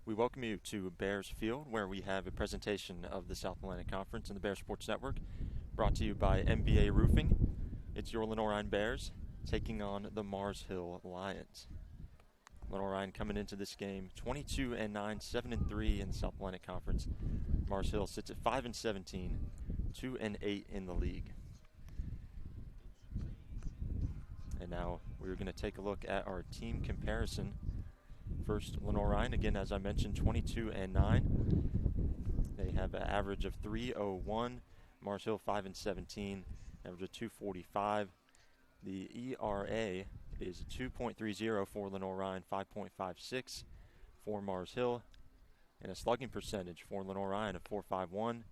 We welcome you to Bears Field, where we have a presentation of the South Atlantic Conference and the Bears Sports Network, brought to you by MBA Roofing. It's your Lenoir-Rhyne Bears taking on the Mars Hill Lions. Lenoir-Rhyne coming into this game 22-9, 7-3 in the South Atlantic Conference. Mars Hill sits at 5-17, 2-8 in the league. And now we're going to take a look at our team comparison. First, Lenoir-Rhyne, again, as I mentioned, 22-9. They have an average of 3.01. Mars Hill 5-17, average of 2.45. The ERA is 2.30 for Lenoir-Rhyne, 5.56 for Mars Hill, and a slugging percentage for Lenoir-Rhyne of 4.51,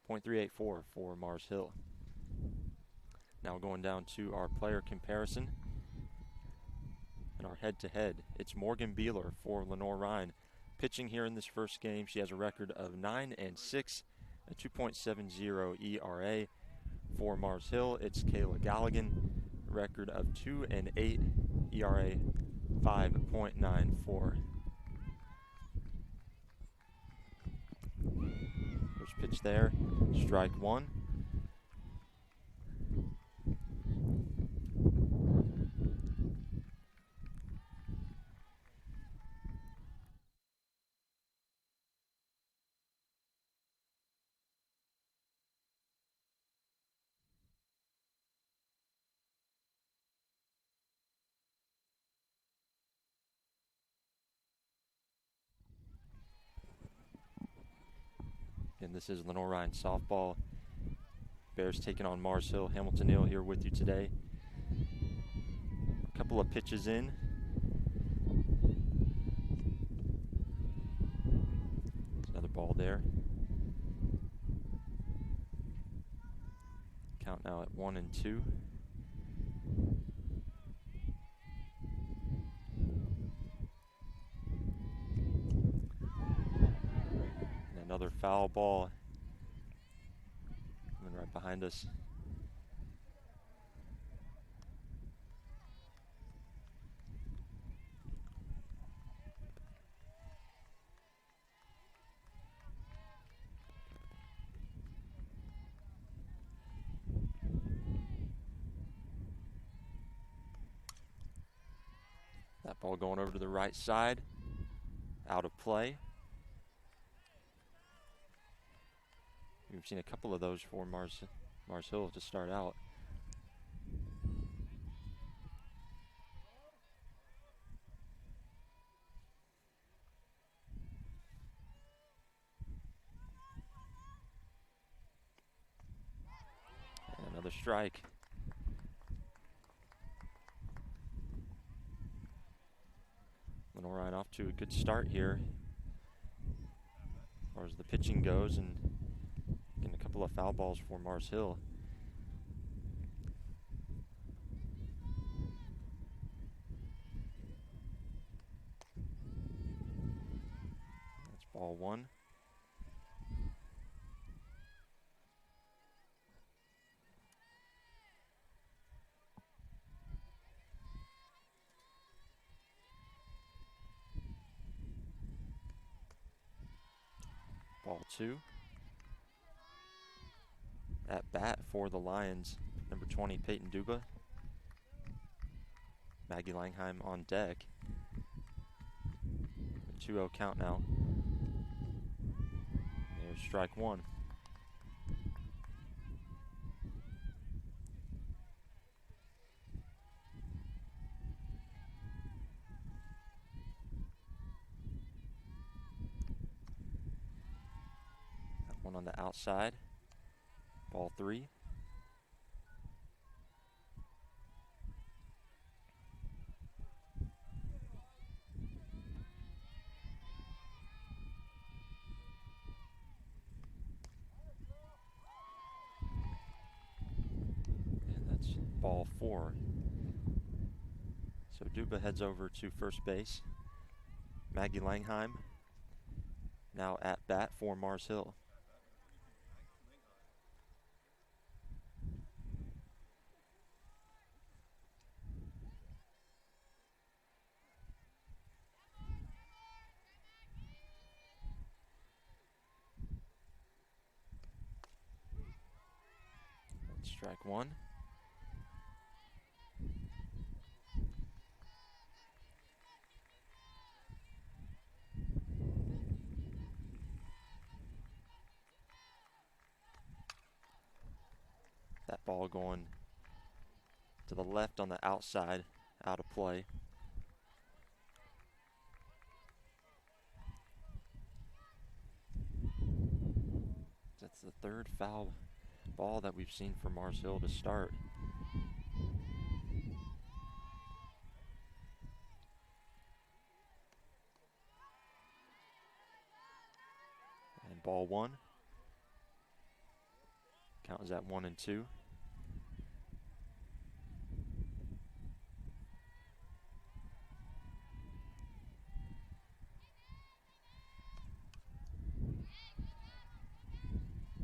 0.384 for Mars Hill. Now going down to our player comparison. And our head-to-head, it's Morgan Beeler for Lenoir-Rhyne. Pitching here in this first game, she has a record of 9-6, a 2.70 ERA. For Mars Hill, it's Kayla Galligan, record of 2-8, ERA 5.94. First pitch there, strike one. And this is Lenoir-Rhyne softball. Bears taking on Mars Hill. Hamilton Hill here with you today. A couple of pitches in. Another ball there. Count now at 1-2. And another foul ball coming right behind us. That ball going over to the right side, out of play. We've seen a couple of those for Mars Hill to start out. And another strike. Lenoir-Rhyne off to a good start here as far as the pitching goes, and getting a couple of foul balls for Mars Hill. That's ball one. Ball two. At bat for the Lions, number 20, Peyton Duba. Maggie Langheim on deck. 2-0 count now. There's strike one. That one on the outside. Ball three. And that's ball four. So Duba heads over to first base. Maggie Langheim now at bat for Mars Hill. Strike one. That ball going to the left on the outside, out of play. That's the third foul ball that we've seen for Mars Hill to start. And ball one. Count is at 1 and 2.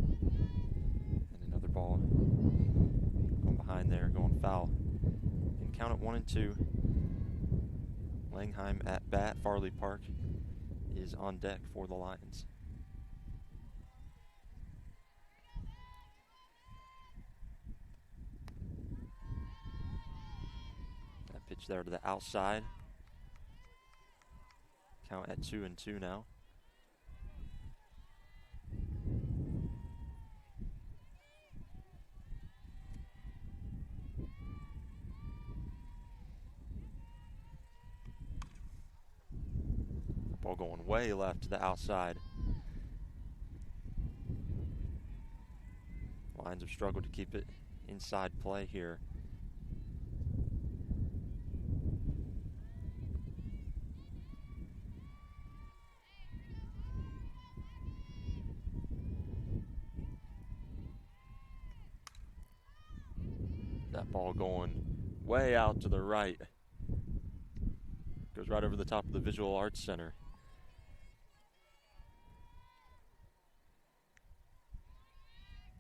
And another ball going behind there, going foul. And count at 1 and 2. Langheim at bat. Farley Park is on deck for the Lions. That pitch there to the outside. Count at 2 and 2 now. Ball going way left to the outside. Lions have struggled to keep it inside play here. That ball going way out to the right. Goes right over the top of the Visual Arts Center.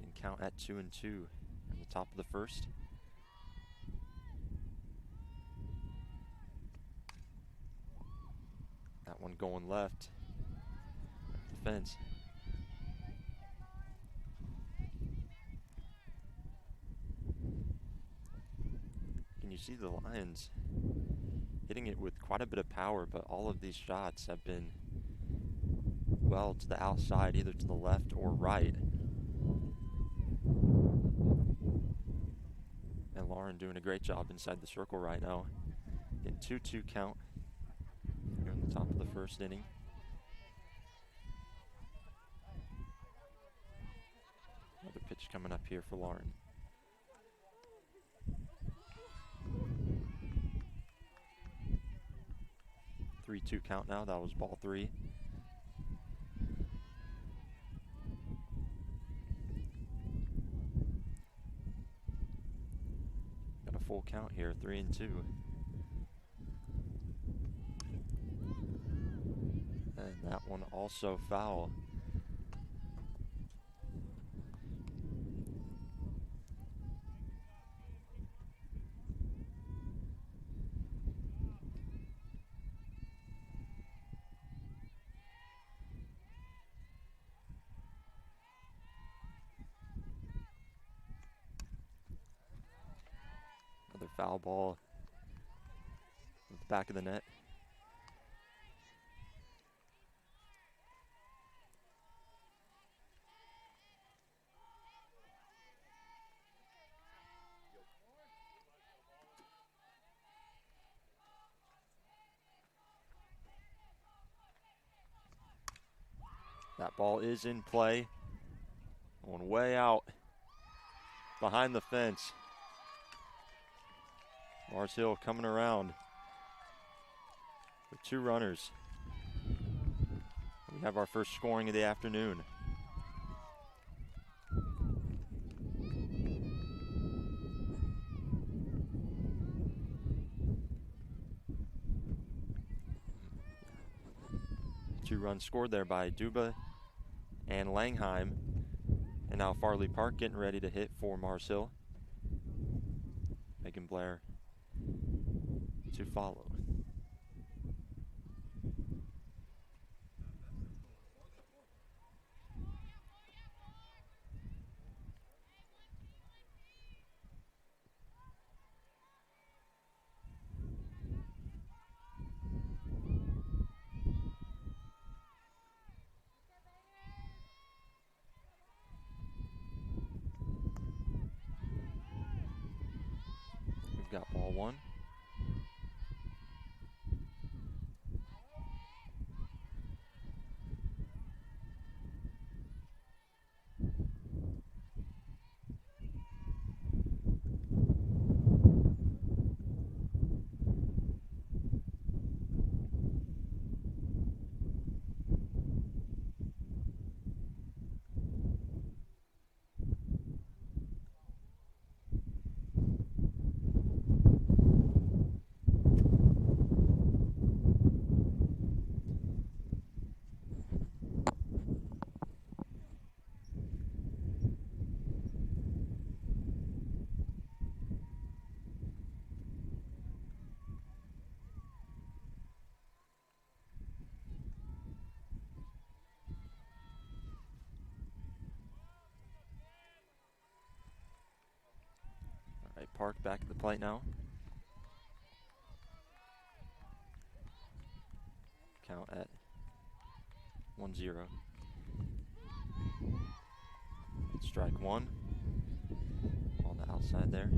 And count at 2 and 2 on the top of the first. That one going left. The fence. Can you see the Lions hitting it with quite a bit of power, but all of these shots have been well to the outside, either to the left or right. And Lauren doing a great job inside the circle right now. Getting 2-2 count here in the top of the first inning. Another pitch coming up here for Lauren. Three-two count now. That was ball 3. Got a full count here, 3 and 2. And that one also foul. Another foul ball at the back of the net. That ball is in play. Going way out behind the fence. Mars Hill coming around with 2 runners. We have our first scoring of the afternoon. Two runs scored there by Duba and Langheim. And now Farley Park getting ready to hit for Mars Hill. Megan Blair to follow. We've got ball one. All right, Park back at the plate now. Count at 1-0. Strike one on the outside there.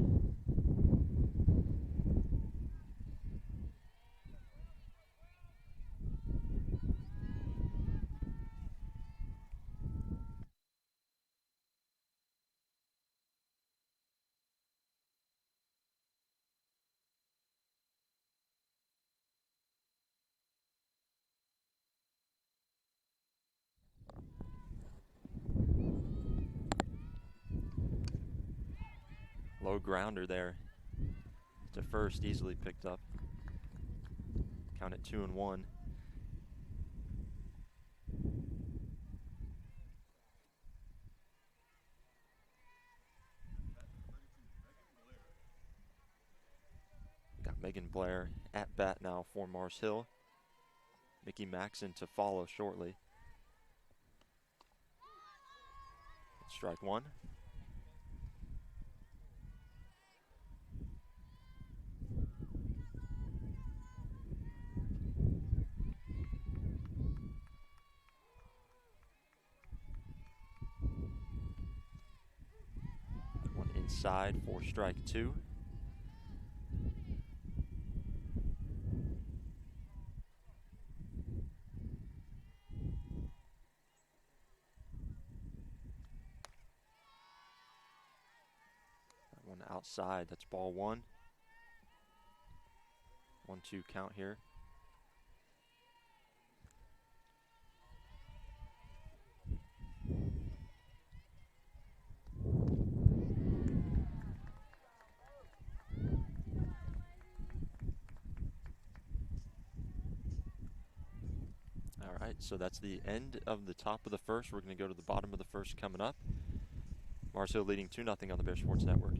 Low grounder there to first, easily picked up. Count at 2-1. Got Megan Blair at bat now for Mars Hill. Mickey Maxon to follow shortly. Strike one. One inside for strike two. That one outside, that's ball one. 1-2 count here. All right, so that's the end of the top of the first. We're going to go to the bottom of the first coming up. Mars Hill leading 2-0 on the Bear Sports Network.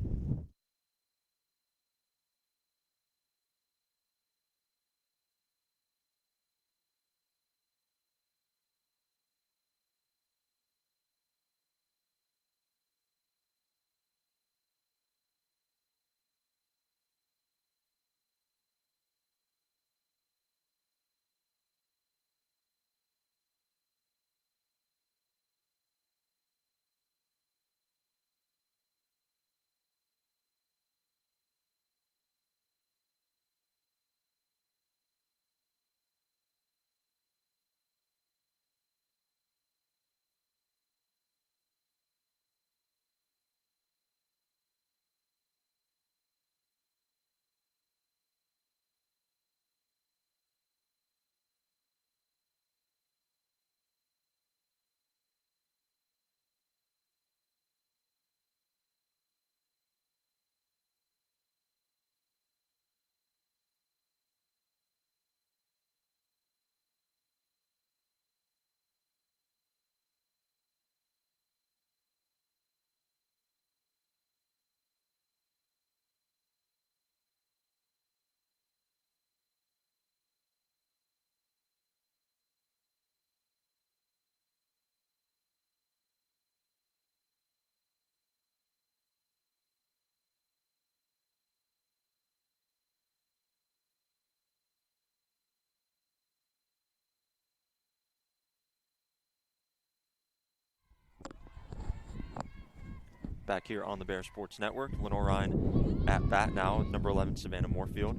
Back here on the Bear Sports Network, Lenoir-Rhyne at bat now, number 11, Savannah Moorfield.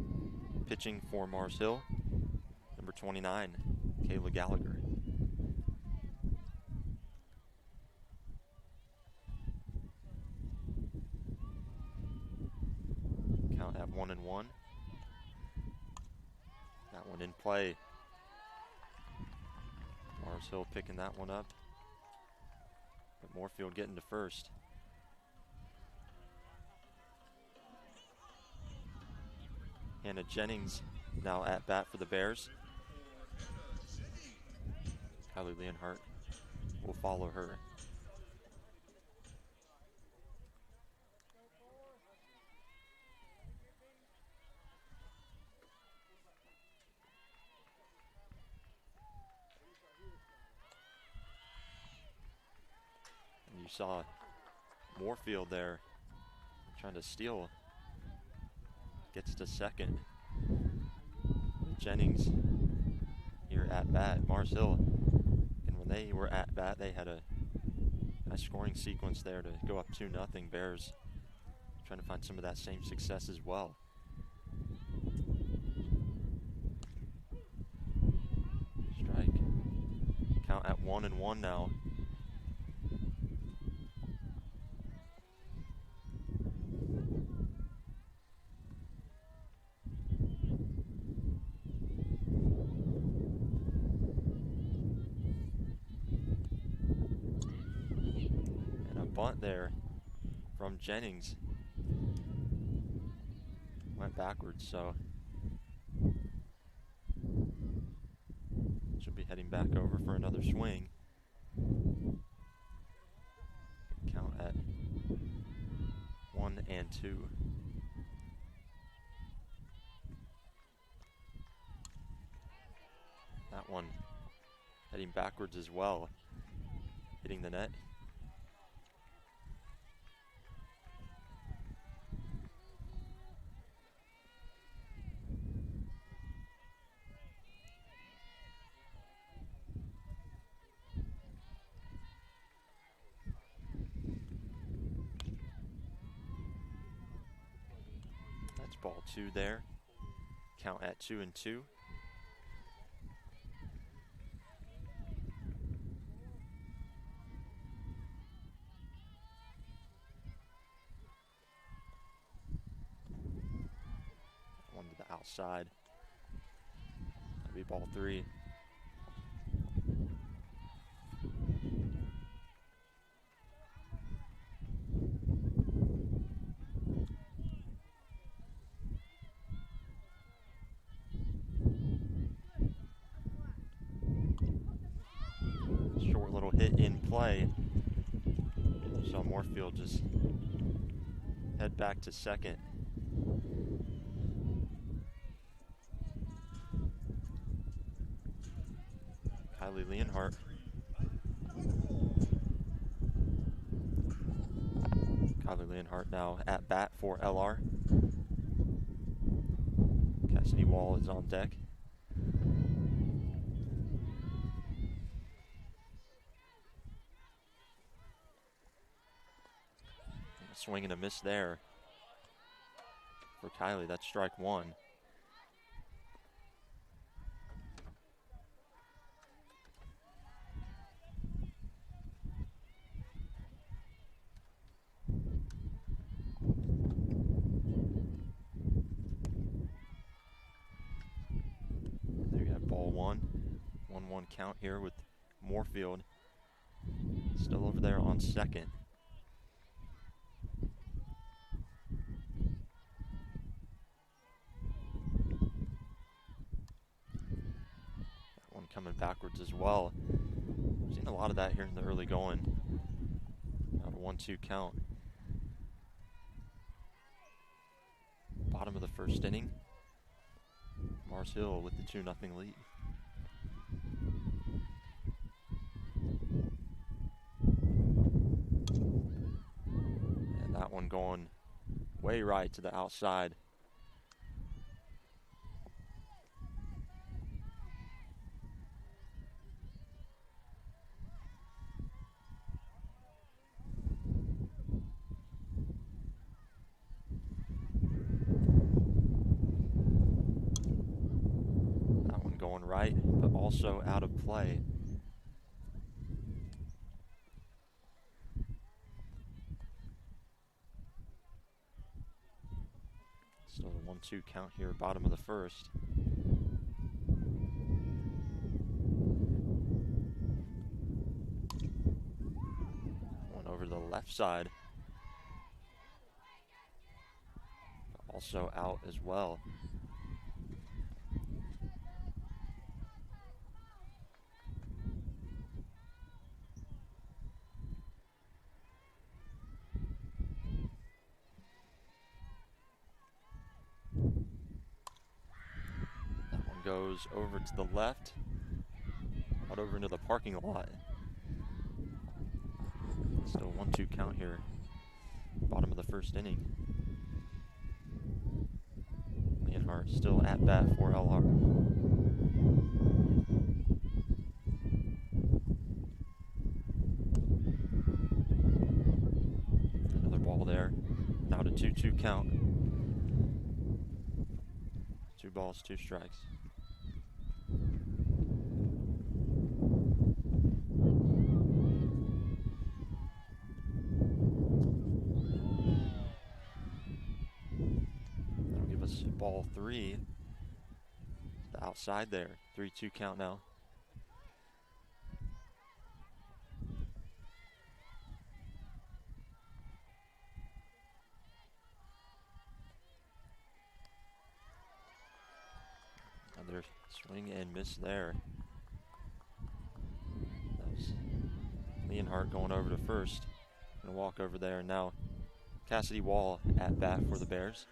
Pitching for Mars Hill, number 29, Kayla Gallagher. Count at 1-1. That one in play. Mars Hill picking that one up. But Moorfield getting to first. Hannah Jennings now at bat for the Bears. Kylie Leonhardt will follow her. And you saw Moorfield there trying to steal. Gets to second. Jennings here at bat. Mars Hill, and when they were at bat, they had a nice scoring sequence there to go up 2-0. Bears trying to find some of that same success as well. Strike. Count at 1-1 now. Bunt there from Jennings. Went backwards, so she'll be heading back over for another swing. Count at 1-2. That one heading backwards as well, hitting the net. Ball 2 there. Count at 2-2. One to the outside. That'll be ball 3. Hit in play. So Moorfield just head back to second. Kylie Leonhardt. Kylie Leonhardt now at bat for LR. Cassidy Wall is on deck. Swing and a miss there for Kylie. That's strike 1. There you have ball 1. 1-1 count here with Moorfield still over there on second. Coming backwards as well. We've seen a lot of that here in the early going. Out a 1-2 count. Bottom of the first inning. Mars Hill with the 2-0 lead. And that one going way right to the outside. also out of play. Still a 1-2 count here, bottom of the first. One over to the left side. Also out as well. That one goes over to the left, out over into the parking lot. Still 1-2 count here, bottom of the first inning. Lenoir still at bat for LR. Another ball there. Now to 2-2 count. 2 balls, 2 strikes. That'll give us ball 3. The outside there. 3-2 count now. Another swing and miss there. That was Leonhardt going over to first. Gonna walk over there, and now Cassidy Wall at bat for the Bears.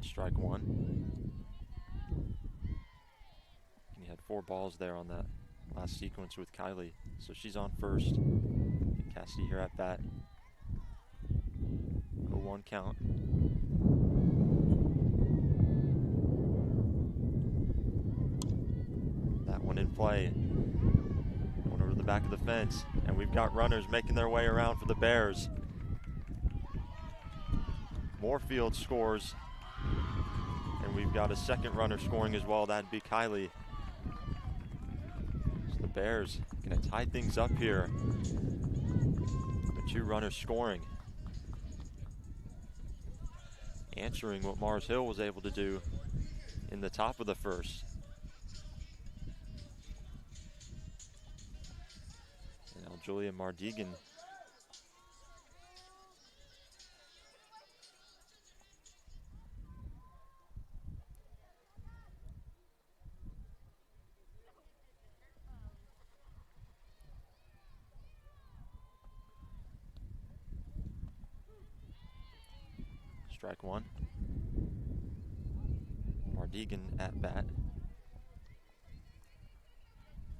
Strike 1. He had 4 balls there on that last sequence with Kylie, so she's on first. Cassidy here at bat. 0-1 count. That one in play. Going over to the back of the fence, and we've got runners making their way around for the Bears. Moorfield scores, and we've got a second runner scoring as well. That'd be Kylie. So the Bears gonna tie things up here. The 2 runners scoring, answering what Mars Hill was able to do in the top of the first. And now Julia Mardigan strike 1. Mardigan at bat.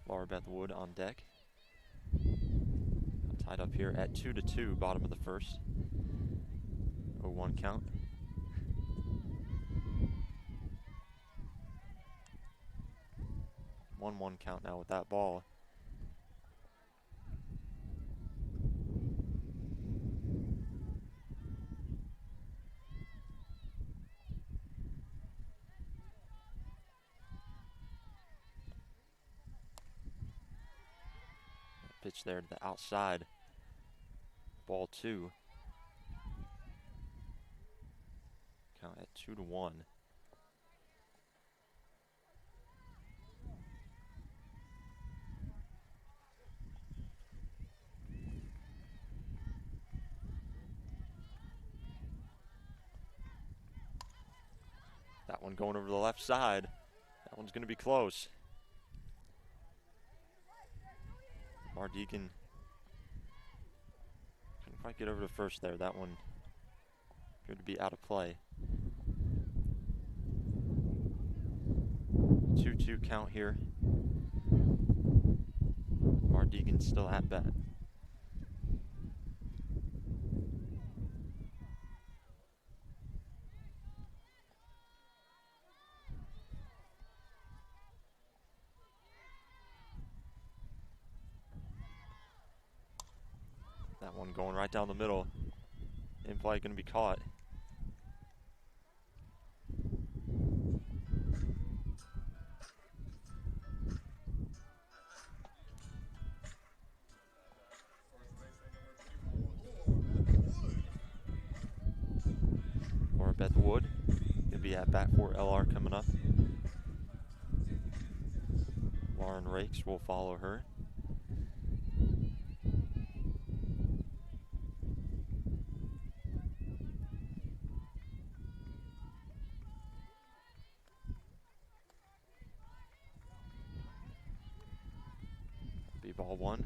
Laura Beth Wood on deck. Tied up here at 2-2, bottom of the first. 0-1 count. One count now with that ball. Pitch there to the outside. Ball 2. Count at 2-1. That one going over the left side. That one's going to be close. Mardigan couldn't quite get over to first there. That one appeared to be out of play. 2-2 count here. Mardigan still at bat. That one going right down the middle. In play, going to be caught. Laura Beth Wood going to be at bat for LR coming up. Lauren Rakes will follow her. Be ball one.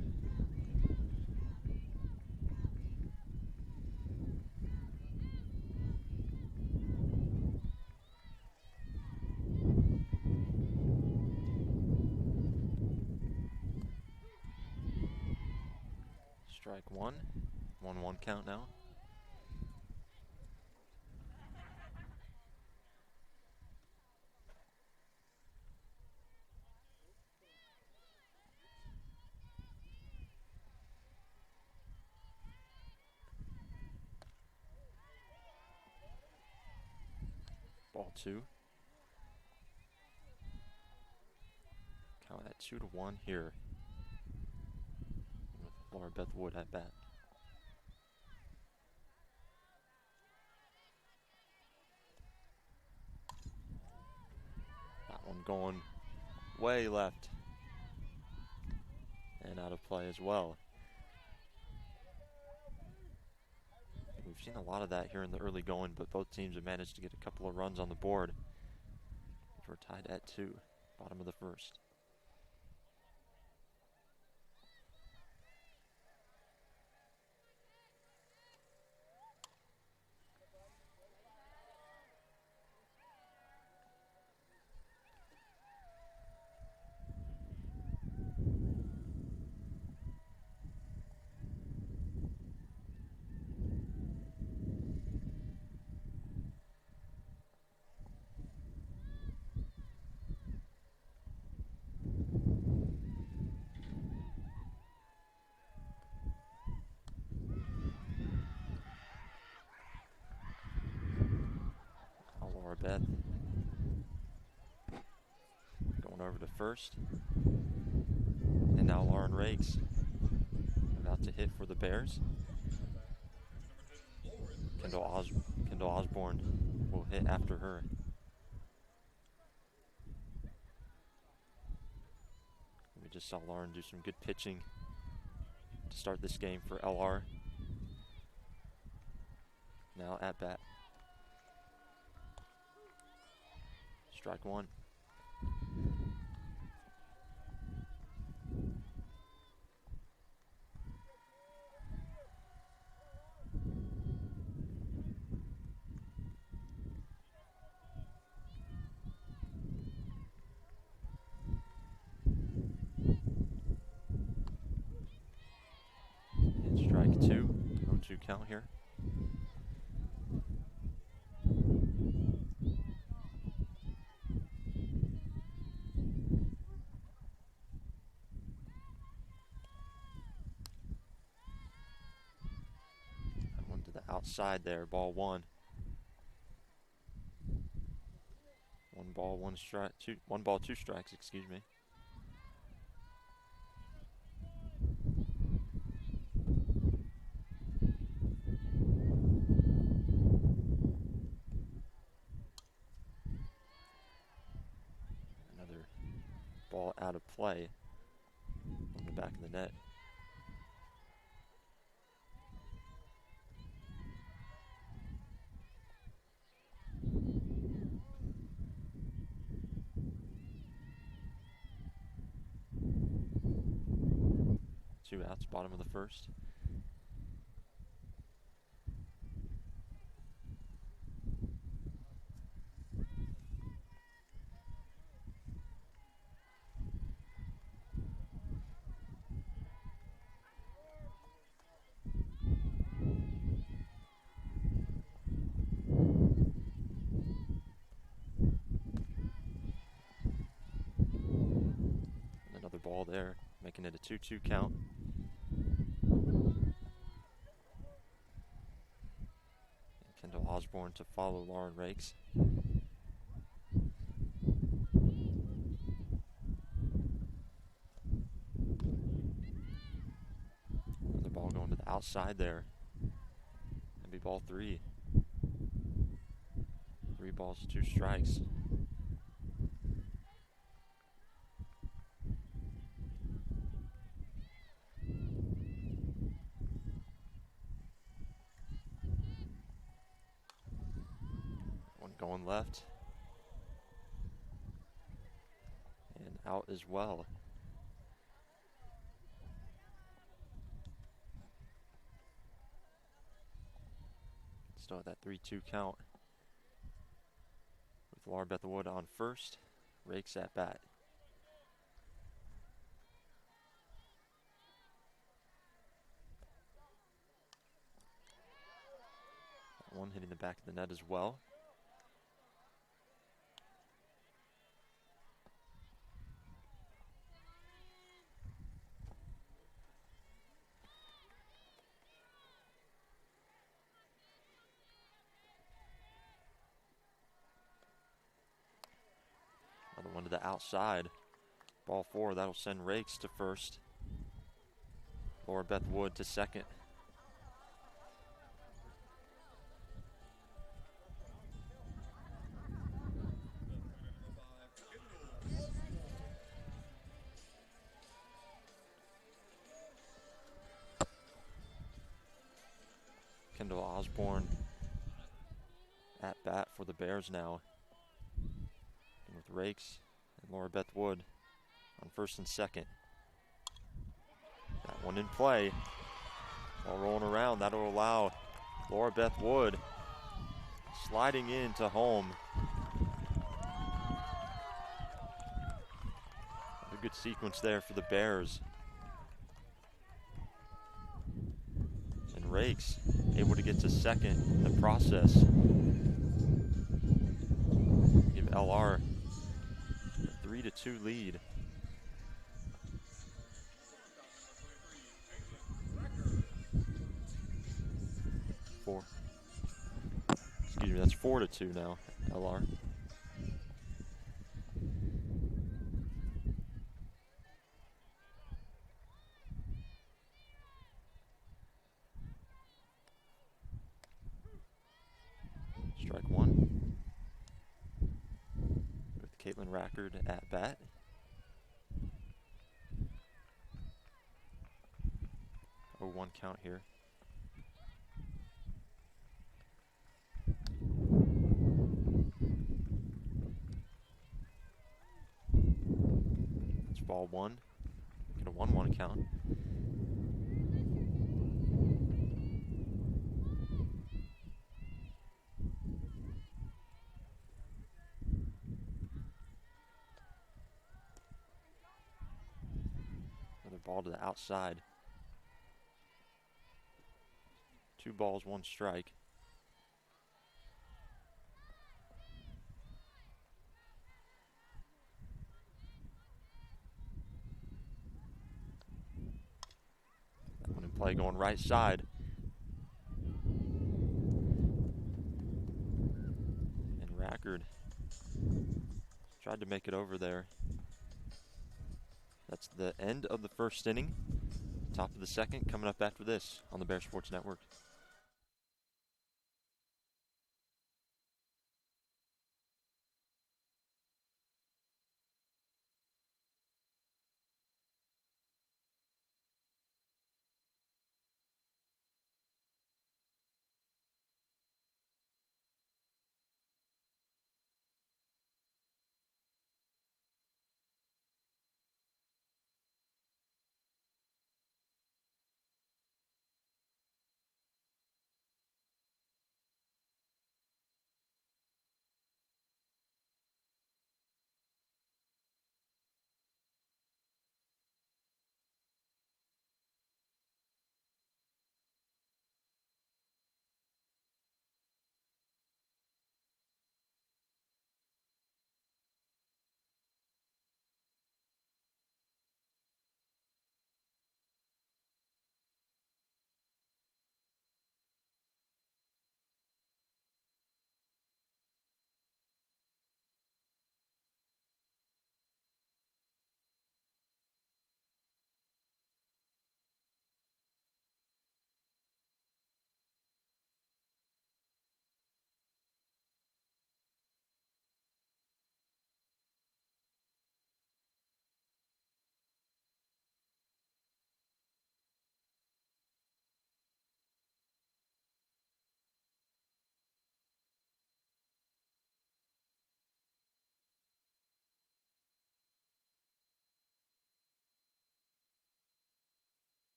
Strike one. 1-1 count now. Ball two. Count at 2-1 here. With Laura Beth Wood at bat. That one going way left. And out of play as well. We've seen a lot of that here in the early going, but both teams have managed to get a couple of runs on the board. We're tied at 2, bottom of the first. Laura Beth going over to first. And now Lauren Rakes about to hit for the Bears. Kendall Osborne will hit after her. We just saw Lauren do some good pitching to start this game for LR. Now at bat. Strike one. And strike two. 0-2 count here. Outside there, ball one. 1 ball, 1 strike, 1 ball, 2 strikes, excuse me. Another ball out of play on the back of the net. Two outs, bottom of the first. Another ball there, making it a 2-2 count. Osborne to follow Lauren Rakes. The ball going to the outside there. That'd be ball 3. 3 balls, 2 strikes. One going left. And out as well. Still at that 3-2 count. With Laura Beth Wood on first. Rakes at bat. One hitting the back of the net as well. Another one to the outside. Ball 4, that'll send Rakes to first. Laura Beth Wood to second. Kendall Osborne at bat for the Bears now. And with Rakes and Laura Beth Wood on first and second. That one in play. Ball rolling around. That'll allow Laura Beth Wood sliding into home. A good sequence there for the Bears. And Rakes able to get to second in the process. Give LR a 3-2 lead. Excuse me, that's 4-2 now, LR. Strike one. With Caitlin Rackard at bat. Oh, 1 count here. It's ball 1. Get a 1-1 count. Another ball to the outside. 2 balls, 1 strike. That one in play going right side. And Rackard tried to make it over there. That's the end of the first inning. Top of the second coming up after this on the Bear Sports Network.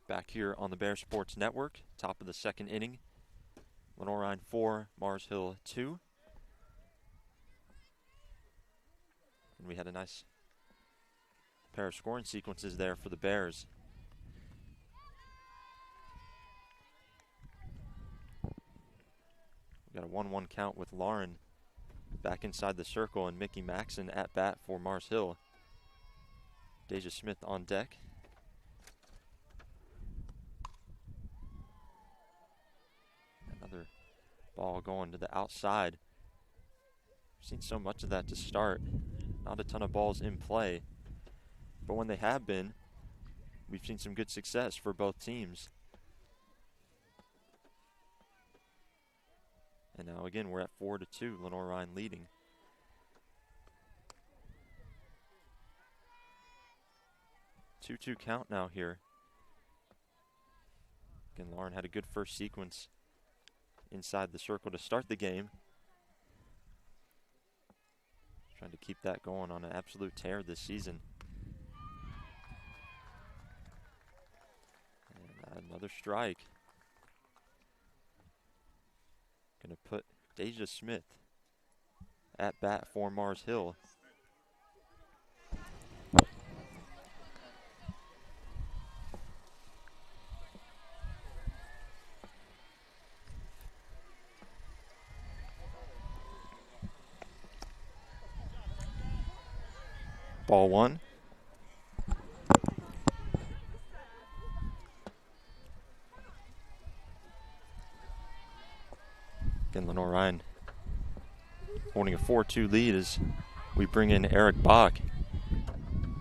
Back here on the Bear Sports Network, top of the second inning. Lenoir-Rhyne 4, Mars Hill 2. And we had a nice pair of scoring sequences there for the Bears. We got a 1-1 count with Lauren back inside the circle and Mickey Maxson at bat for Mars Hill. Deja Smith on deck. Another ball going to the outside. We've seen so much of that to start. Not a ton of balls in play. But when they have been, we've seen some good success for both teams. And now again, we're at 4-2, Lenoir-Rhyne leading. Two-two count now here. Again, Lauren had a good first sequence inside the circle to start the game. Trying to keep that going on an absolute tear this season. And another strike. Going to put Deja Smith at bat for Mars Hill. Ball one. Again, Lenoir-Rhyne holding a 4-2 lead as we bring in Eric Bach,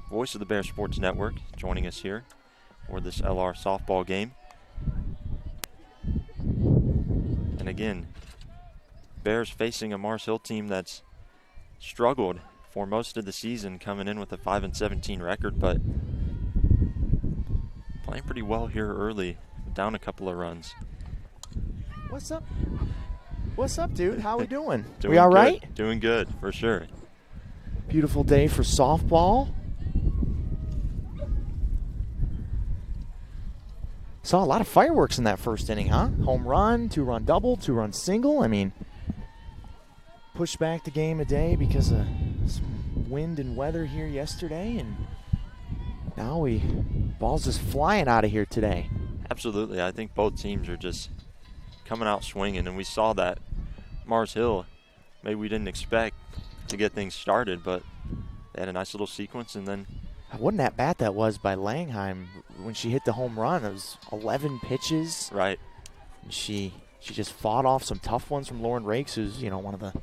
voice of the Bear Sports Network, joining us here for this LR softball game. And again, Bears facing a Mars Hill team that's struggled for most of the season, coming in with a 5-17 record, but playing pretty well here early, down a couple of runs. What's up? What's up, dude? How we doing? Doing we all good. right? Doing good, for sure. Beautiful day for softball. Saw a lot of fireworks in that first inning, huh? Home run, 2-run double, 2-run single. I mean, pushed back the game a day because of some wind and weather here yesterday, and now ball's just flying out of here today. Absolutely. I think both teams are just coming out swinging, and we saw that Mars Hill, maybe we didn't expect to get things started, but they had a nice little sequence, and then what an at-bat that was by Langheim when she hit the home run. It was 11 pitches. Right. And she just fought off some tough ones from Lauren Rakes, who's, one of the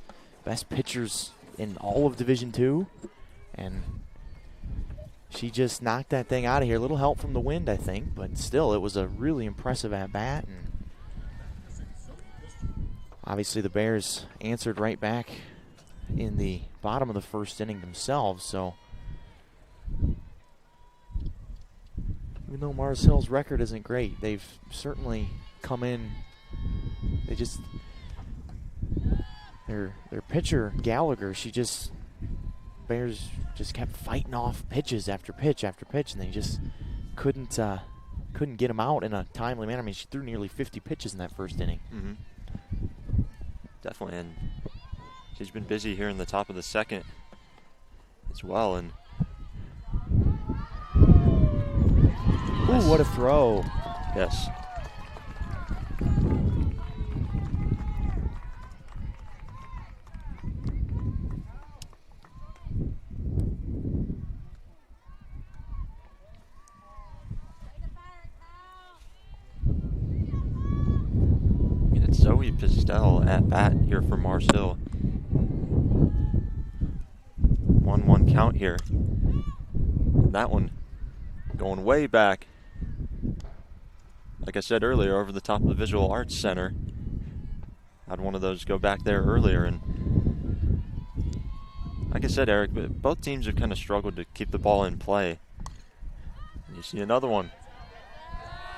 best pitchers in all of Division II. And she just knocked that thing out of here. A little help from the wind, I think, but still, it was a really impressive at-bat. And obviously, the Bears answered right back in the bottom of the first inning themselves. So even though Mars Hill's record isn't great, they've certainly come in. Their pitcher, Gallagher, Bears just kept fighting off pitches after pitch after pitch, and they just couldn't get him out in a timely manner. I mean, she threw nearly 50 pitches in that first inning. Mm-hmm. Definitely, and she's been busy here in the top of the second as well. And ooh, what a throw! Yes. Zoe Pistel at bat here for Mars Hill. 1-1 count here. And that one going way back. Like I said earlier, over the top of the Visual Arts Center. Had one of those go back there earlier. And like I said, Eric, both teams have kind of struggled to keep the ball in play. And you see another one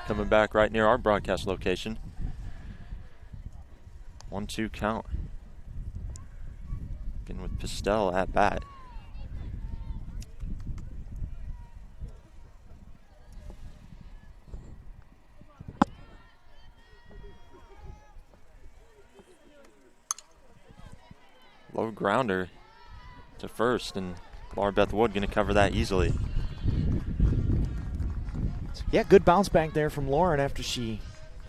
coming back right near our broadcast location. 1-2 count. Again with Pistel at bat. Low grounder to first, and Laura Beth Wood going to cover that easily. Yeah, good bounce back there from Lauren after she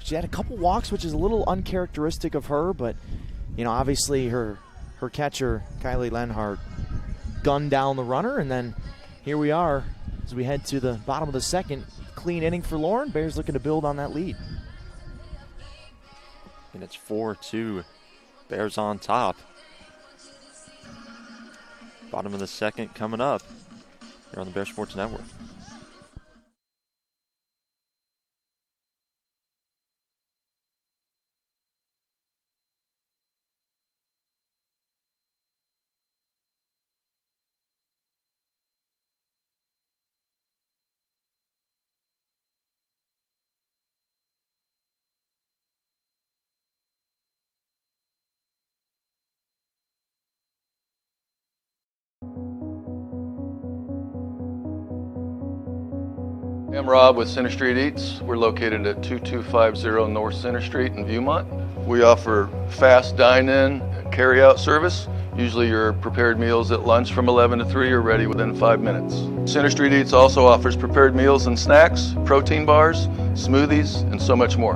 had a couple walks, which is a little uncharacteristic of her, but you know, obviously her catcher, Kylie Lenhart, gunned down the runner, and then here we are as we head to the bottom of the second. Clean inning for Lauren. Bears looking to build on that lead. And it's 4-2. Bears on top. Bottom of the second coming up here on the Bear Sports Network. I'm Rob with Center Street Eats. We're located at 2250 North Center Street in Viewmont. We offer fast dine-in and carry-out service. Usually your prepared meals at lunch from 11 to 3 are ready within 5 minutes. Center Street Eats also offers prepared meals and snacks, protein bars, smoothies, and so much more.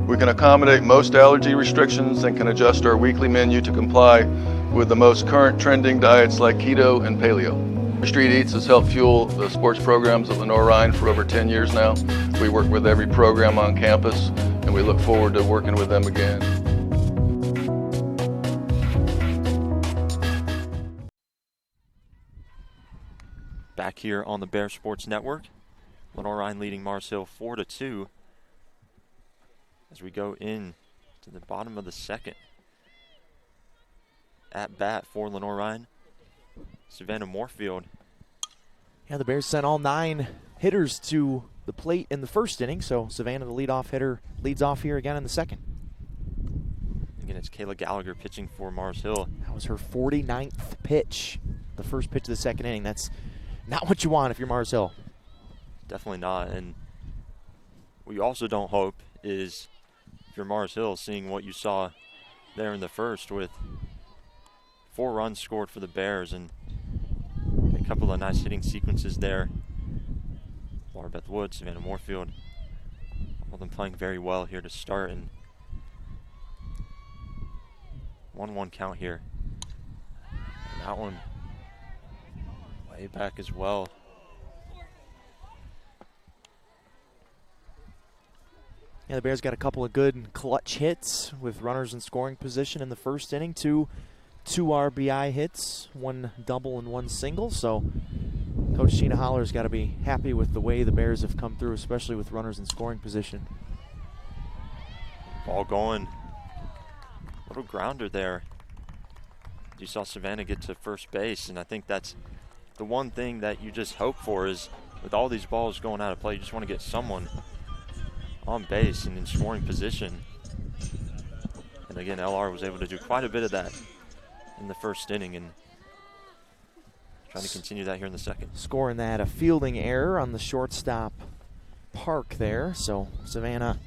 We can accommodate most allergy restrictions and can adjust our weekly menu to comply with the most current trending diets like keto and paleo. Street Eats has helped fuel the sports programs at Lenoir-Rhyne for over 10 years now. We work with every program on campus, and we look forward to working with them again. Back here on the Bear Sports Network, Lenoir-Rhyne leading Mars Hill 4-2 as we go in to the bottom of the second. At bat for Lenoir-Rhyne, Savannah Moorfield. Yeah, the Bears sent all 9 hitters to the plate in the first inning, so Savannah, the leadoff hitter, leads off here again in the second. Again, it's Kayla Gallagher pitching for Mars Hill. That was her 49th pitch, the first pitch of the second inning. That's not what you want if you're Mars Hill. Definitely not, and what you also don't hope is if you're Mars Hill seeing what you saw there in the first with 4 runs scored for the Bears and a couple of nice hitting sequences there. Laura Beth Wood, Savannah Moorfield, all of them playing very well here to start. And 1-1 count here. And that one way back as well. Yeah, the Bears got a couple of good clutch hits with runners in scoring position in the first inning. Two RBI hits, 1 double and 1 single. So Coach Sheena Holler's got to be happy with the way the Bears have come through, especially with runners in scoring position. Ball going. Little grounder there. You saw Savannah get to first base, and I think that's the one thing that you just hope for is with all these balls going out of play, you just want to get someone on base and in scoring position. And again, LR was able to do quite a bit of that in the first inning and trying to continue that here in the second. Scoring that, a fielding error on the shortstop Park there. So Savannah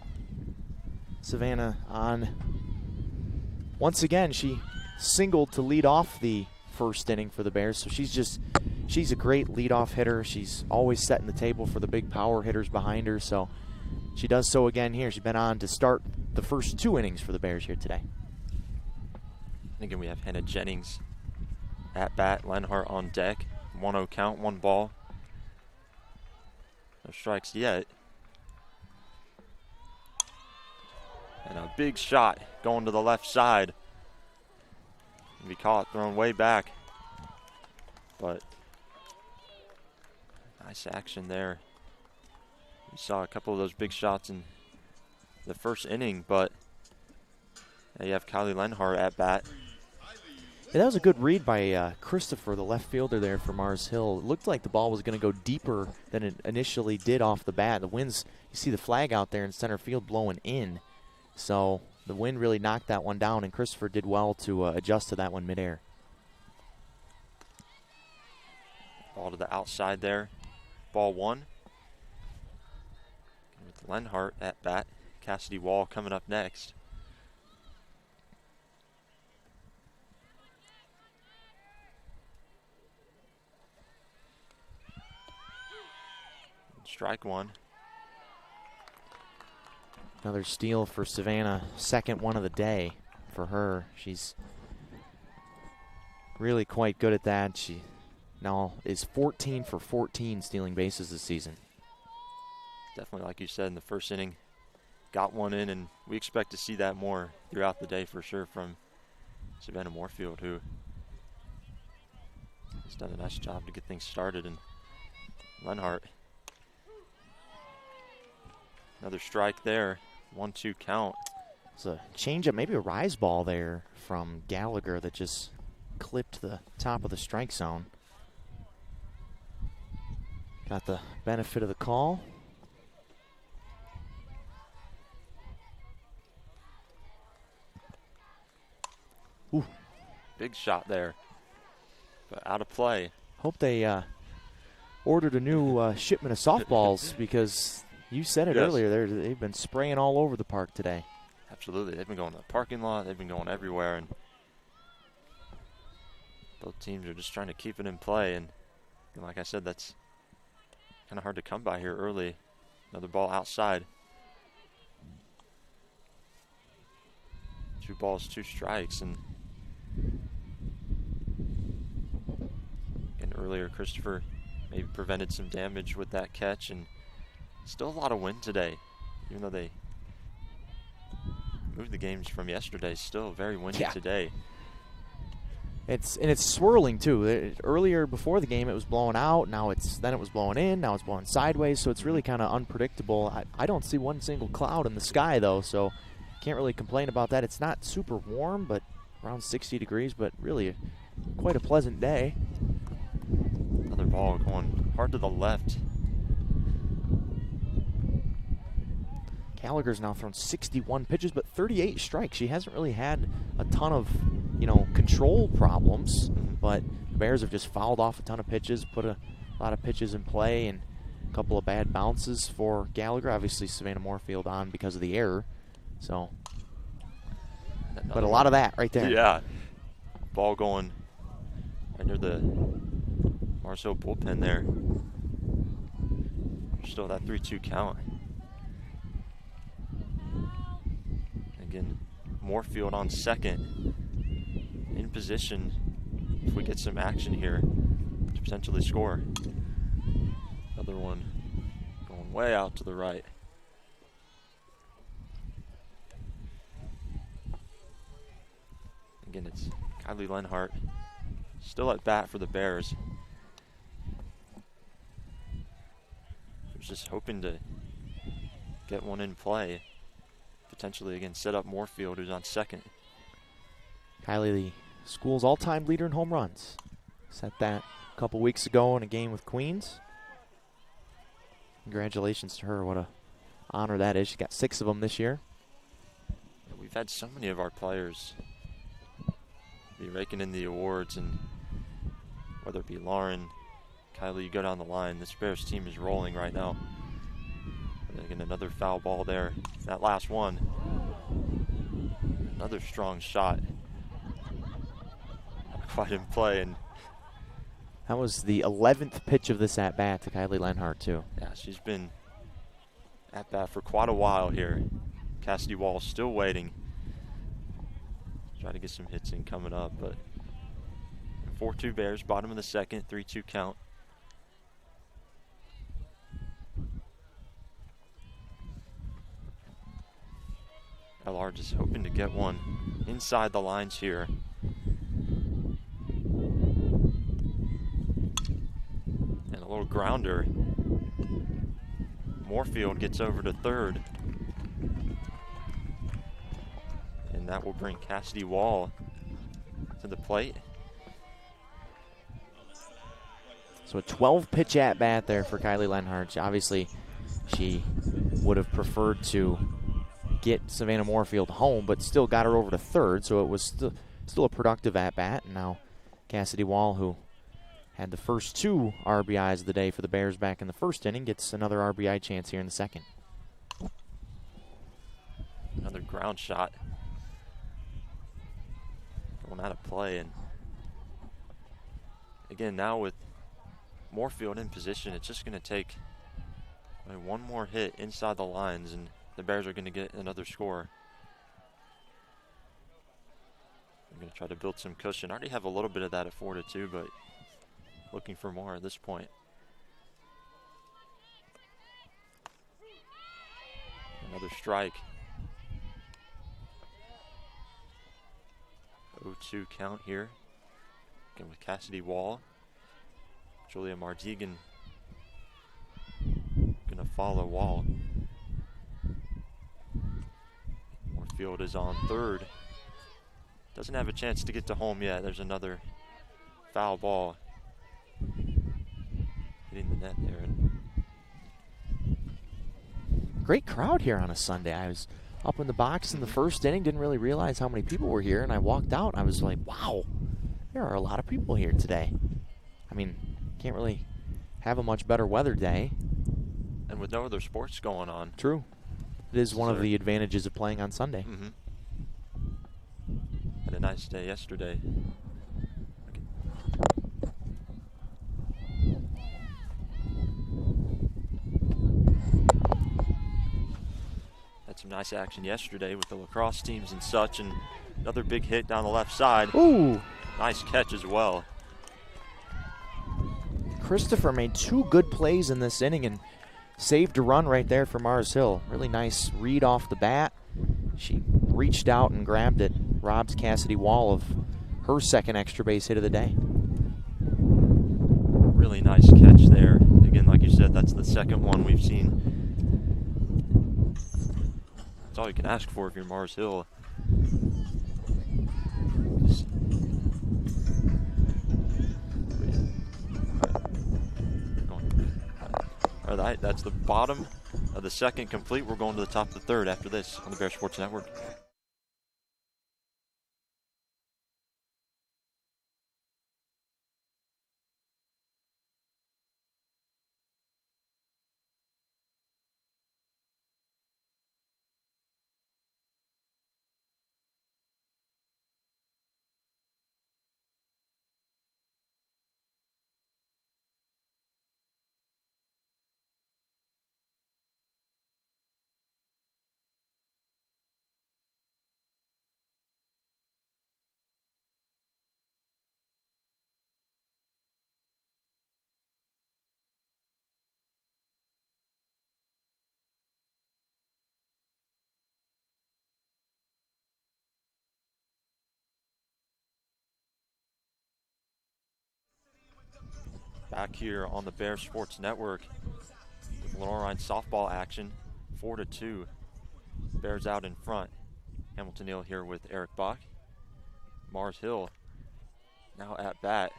on. Once again, she singled to lead off the first inning for the Bears. So she's a great leadoff hitter. She's always setting the table for the big power hitters behind her. So she does so again here. She's been on to start the first 2 innings for the Bears here today. Again, we have Hannah Jennings at bat, Lenhart on deck. 1-0 count, 1 ball. No strikes yet. And a big shot going to the left side. Be caught, thrown way back. But nice action there. You saw a couple of those big shots in the first inning, but you have Kylie Lenhart at bat. Yeah, that was a good read by Christopher, the left fielder there for Mars Hill. It looked like the ball was going to go deeper than it initially did off the bat. The wind's, you see the flag out there in center field blowing in. So the wind really knocked that one down, and Christopher did well to adjust to that one midair. Ball to the outside there. Ball 1. With Lenhart at bat. Cassidy Wall coming up next. Strike one. Another steal for Savannah. Second one of the day for her. She's really quite good at that. She now is 14 for 14 stealing bases this season. Definitely, like you said, in the first inning, got one in, and we expect to see that more throughout the day for sure from Savannah Moorfield, who has done a nice job to get things started. And Lenhart, another strike there, 1-2 count. It's a changeup, maybe a rise ball there from Gallagher that just clipped the top of the strike zone. Got the benefit of the call. Ooh. Big shot there, but out of play. Hope they ordered a new shipment of softballs because you said it earlier. They've been spraying all over the park today. Absolutely. They've been going to the parking lot. They've been going everywhere. And both teams are just trying to keep it in play. And like I said, that's kind of hard to come by here early. Another ball outside. 2 balls, 2 strikes. And earlier, Christopher maybe prevented some damage with that catch. And still a lot of wind today, even though they moved the games from yesterday. Still very windy today. It's swirling too. Earlier before the game, it was blowing out. Now then it was blowing in. Now it's blowing sideways. So it's really kind of unpredictable. I don't see one single cloud in the sky though, so can't really complain about that. It's not super warm, but around 60 degrees. But really, quite a pleasant day. Another ball going hard to the left. Gallagher's now thrown 61 pitches, but 38 strikes. She hasn't really had a ton of, control problems, but the Bears have just fouled off a ton of pitches, put a lot of pitches in play, and a couple of bad bounces for Gallagher. Obviously, Savannah Moorfield on because of the error. So, but a lot of that right there. Yeah. Ball going right near the Marceau bullpen there. Still that 3-2 count. Again, Moorfield on second, in position if we get some action here to potentially score. Another one going way out to the right. Again, it's Kylie Lenhart still at bat for the Bears. Just hoping to get one in play. Potentially, again, set up Moorfield, who's on second. Kylie, the school's all-time leader in home runs. Set that a couple weeks ago in a game with Queens. Congratulations to her. What a honor that is. She got 6 of them this year. We've had so many of our players be raking in the awards, and whether it be Lauren, Kylie, you go down the line, this Bears team is rolling right now. And again, another foul ball there. That last one, another strong shot. Not quite in play. And that was the 11th pitch of this at-bat to Kylie Lenhart, too. Yeah, she's been at bat for quite a while here. Cassidy Wall still waiting. Try to get some hits in coming up, but 4-2 Bears, bottom of the second, 3-2 count. LR just hoping to get one inside the lines here. And a little grounder. Moorfield gets over to third. And that will bring Cassidy Wall to the plate. So a 12-pitch at-bat there for Kylie Lenhart. Obviously, she would have preferred to get Savannah Moorfield home, but still got her over to third, so it was still a productive at-bat. And now Cassidy Wall, who had the first 2 RBIs of the day for the Bears back in the first inning, gets another RBI chance here in the second. Another ground shot. Going out of play. And again, now with Moorfield in position, it's just going to take Only one more hit inside the lines, and the Bears are going to get another score. They're going to try to build some cushion. I already have a little bit of that at 4-2, but looking for more at this point. Another strike. 0-2 count here. Again with Cassidy Wall. Julia Mardigan going to follow Wall. Moorfield is on third. Doesn't have a chance to get to home yet. There's another foul ball hitting the net there. Great crowd here on a Sunday. I was up in the box in the first inning, didn't really realize how many people were here, and I walked out and I was like, wow, there are a lot of people here today. I mean, can't really have a much better weather day. And with no other sports going on. True. It is one of the advantages of playing on Sunday. Mm-hmm. Had a nice day yesterday. Had some nice action yesterday with the lacrosse teams and such, and another big hit down the left side. Ooh. Nice catch as well. Christopher made two good plays in this inning and saved a run right there for Mars Hill. Really nice read off the bat. She reached out and grabbed it. Robs Cassidy Wall of her second extra base hit of the day. Really nice catch there. Again, like you said, that's the second one we've seen. That's all you can ask for if you're Mars Hill. All right, that's the bottom of the second complete. We're going to the top of the third after this on the Bear Sports Network. Back here on the Bear Sports Network with Lenoir-Rhyne softball action, 4-2. Bears out in front. Hamilton Hill here with Eric Bach. Mars Hill now at bat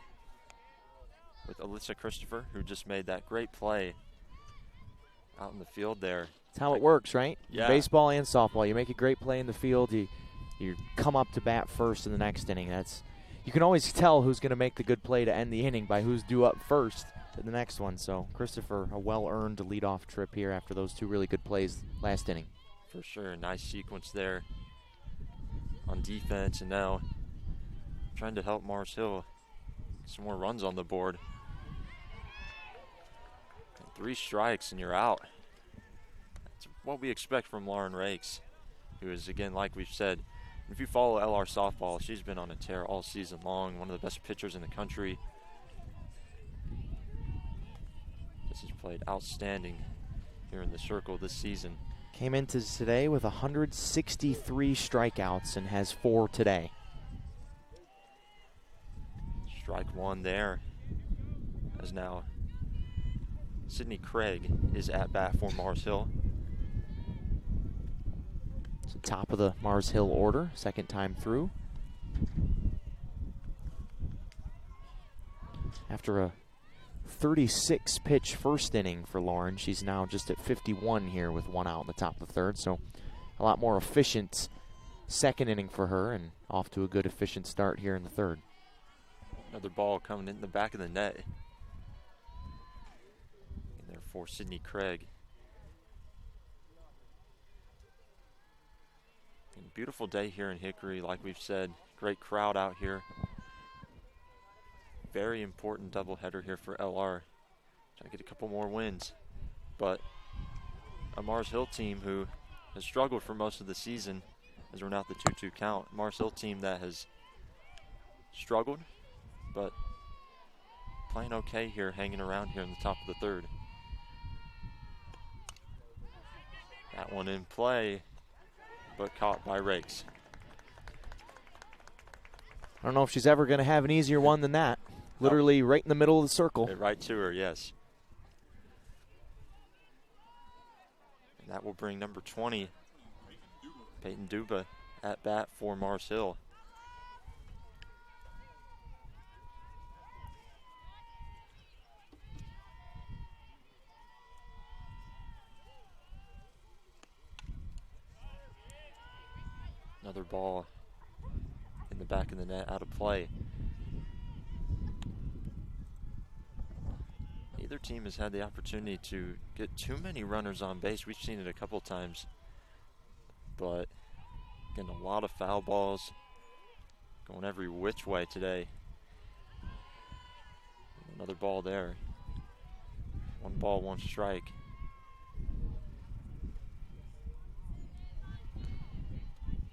with Alyssa Christopher, who just made that great play out in the field there. That's how it works, right? Yeah. Baseball and softball. You make a great play in the field, you come up to bat first in the next inning. You can always tell who's going to make the good play to end the inning by who's due up first in the next one. So Christopher, a well-earned leadoff trip here after those two really good plays last inning. For sure, nice sequence there on defense, and now trying to help Mars Hill get some more runs on the board. And 3 strikes and you're out. That's what we expect from Lauren Rakes, who is, again, like we've said, if you follow LR softball, she's been on a tear all season long, one of the best pitchers in the country. This has played outstanding here in the circle this season. Came into today with 163 strikeouts and has 4 today. Strike one there, as now Sydney Craig is at bat for Mars Hill. So top of the Mars Hill order, second time through. After a 36 pitch first inning for Lauren, she's now just at 51 here with 1 out in the top of the third. So a lot more efficient second inning for her, and off to a good efficient start here in the third. Another ball coming in the back of the net. And there for Sydney Craig. And beautiful day here in Hickory, like we've said. Great crowd out here. Very important doubleheader here for LR. Trying to get a couple more wins. But a Mars Hill team who has struggled for most of the season, as we're now at the 2-2 count. Mars Hill team that has struggled, but playing okay here, hanging around here in the top of the third. That one in play, but caught by Rakes. I don't know if she's ever going to have an easier one than that. Literally right in the middle of the circle. Right to her, yes. And that will bring number 20, Peyton Duba, at bat for Mars Hill. Another ball in the back of the net, out of play. Neither team has had the opportunity to get too many runners on base. We've seen it a couple times, but getting a lot of foul balls going every which way today. Another ball there. 1 ball, 1 strike.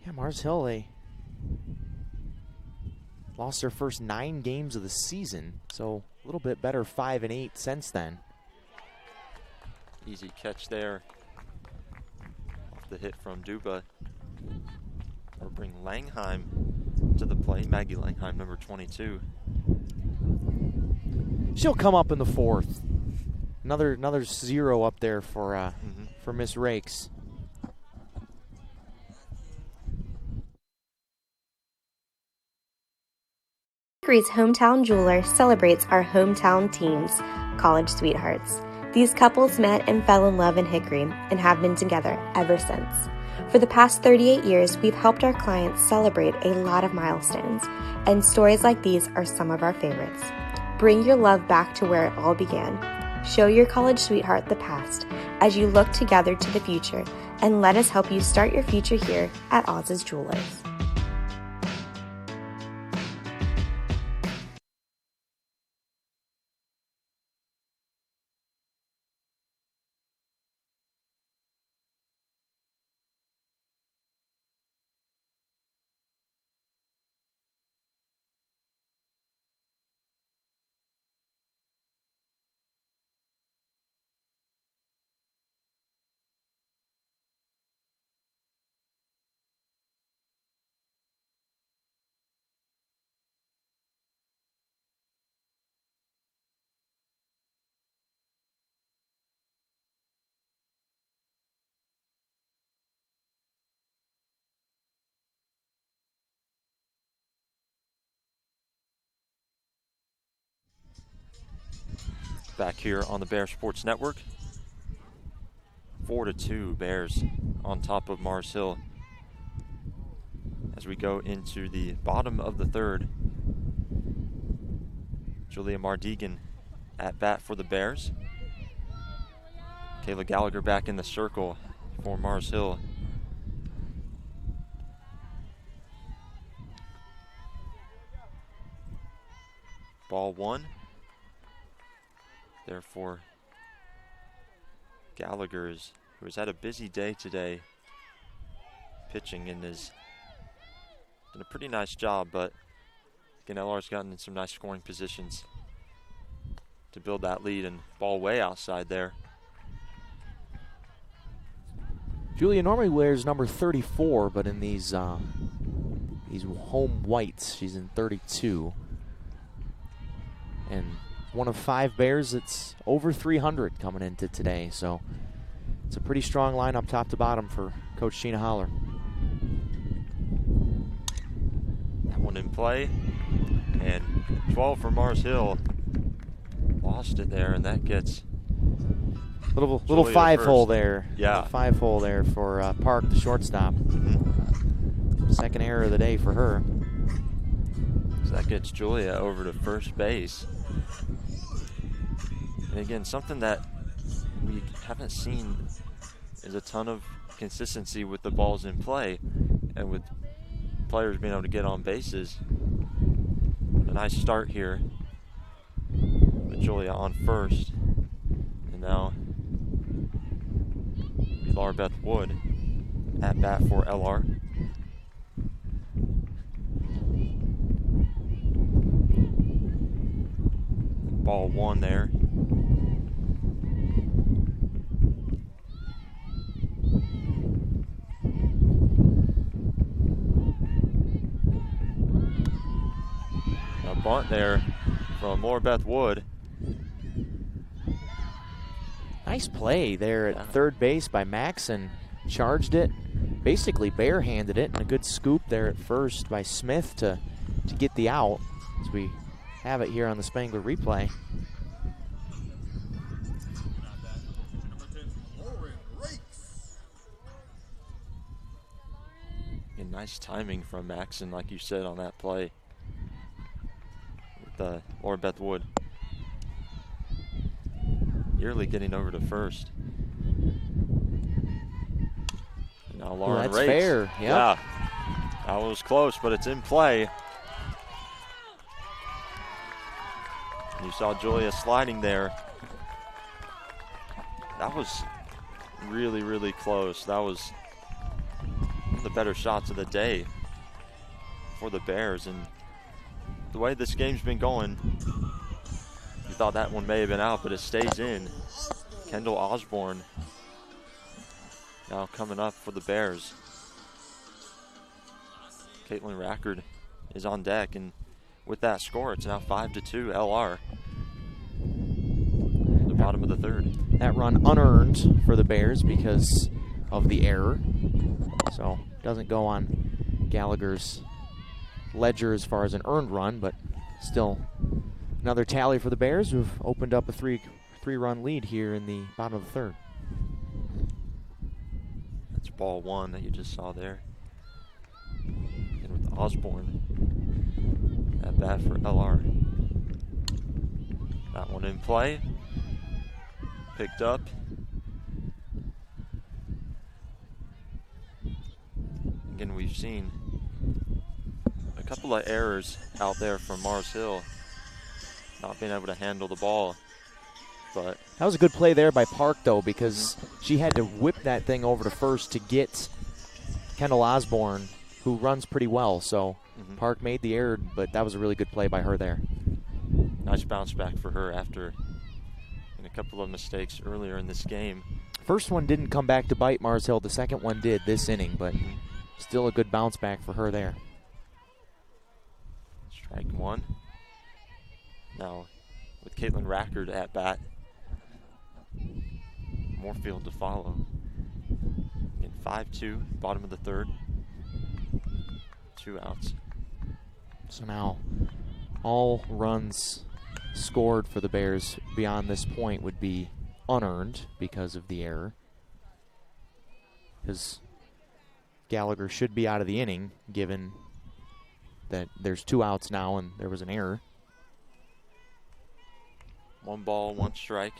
Yeah, Mars Hill, they lost their first 9 games of the season, so a little bit better 5-8 since then. Easy catch there off the hit from Duba. Or bring Langheim to the plate. Maggie Langheim, number 22. She'll come up in the 4th. Another 0 up there for Miss Rakes. Hickory's Hometown Jeweler celebrates our hometown teams, college sweethearts. These couples met and fell in love in Hickory and have been together ever since. For the past 38 years, we've helped our clients celebrate a lot of milestones, and stories like these are some of our favorites. Bring your love back to where it all began. Show your college sweetheart the past as you look together to the future, and let us help you start your future here at Oz's Jewelers. Back here on the Bear Sports Network. 4-2 Bears on top of Mars Hill. As we go into the bottom of the third, Julia Mardigan at bat for the Bears. Kayla Gallagher back in the circle for Mars Hill. Ball 1. Therefore, Gallagher, who has had a busy day today, pitching and has done a pretty nice job, but again, LR's gotten in some nice scoring positions to build that lead, and ball way outside there. Julia normally wears number 34, but in these home whites, she's in 32. And one of 5 Bears that's over 300 coming into today, so it's a pretty strong lineup top to bottom for Coach Sheena Holler. That one in play, and 12 for Mars Hill. Lost it there, and that gets little Julia 5-hole there. Yeah, 5-hole there for Park, the shortstop. Second error of the day for her. So that gets Julia over to first base. And again, something that we haven't seen is a ton of consistency with the balls in play and with players being able to get on bases. A nice start here with Julia on first. And now Larbeth Wood at bat for LR. Ball 1 there. A bunt there from Larbeth Wood. Nice play there at third base by Maxon. Charged it, basically barehanded it, and a good scoop there at first by Smith to get the out, as we have it here on the Spangler replay. And nice timing from Maxon, like you said, on that play with Larbeth Wood. Yearly getting over to first. And now Lauren That's Rakes. fair. Yep. Yeah, that was close, but it's in play. You saw Julia sliding there. That was really, really close. That was one of the better shots of the day for the Bears. And the way this game's been going, you thought that one may have been out, but it stays in. Kendall Osborne now coming up for the Bears. Caitlin Rackard is on deck, and with that score, it's now 5-2 LR. The bottom of the third. That run unearned for the Bears because of the error. So doesn't go on Gallagher's ledger as far as an earned run, but still another tally for the Bears, who've opened up a three-run lead here in the bottom of the third. That's ball 1 that you just saw there. And with Osborne at bat for LR. That one in play. Picked up. Again, we've seen a couple of errors out there from Mars Hill, not being able to handle the ball. But that was a good play there by Park, though, because she had to whip that thing over to first to get Kendall Osborne, who runs pretty well. So Park made the error, but that was a really good play by her there. Nice bounce back for her after a couple of mistakes earlier in this game. First one didn't come back to bite Mars Hill. The second one did this inning, but still a good bounce back for her there. Strike 1. Now with Caitlin Rackard at bat. Moorfield to follow. In 5-2, bottom of the third. 2 outs. So now all runs scored for the Bears beyond this point would be unearned because of the error. Because Gallagher should be out of the inning, given that there's 2 outs now and there was an error. 1 ball, 1 strike.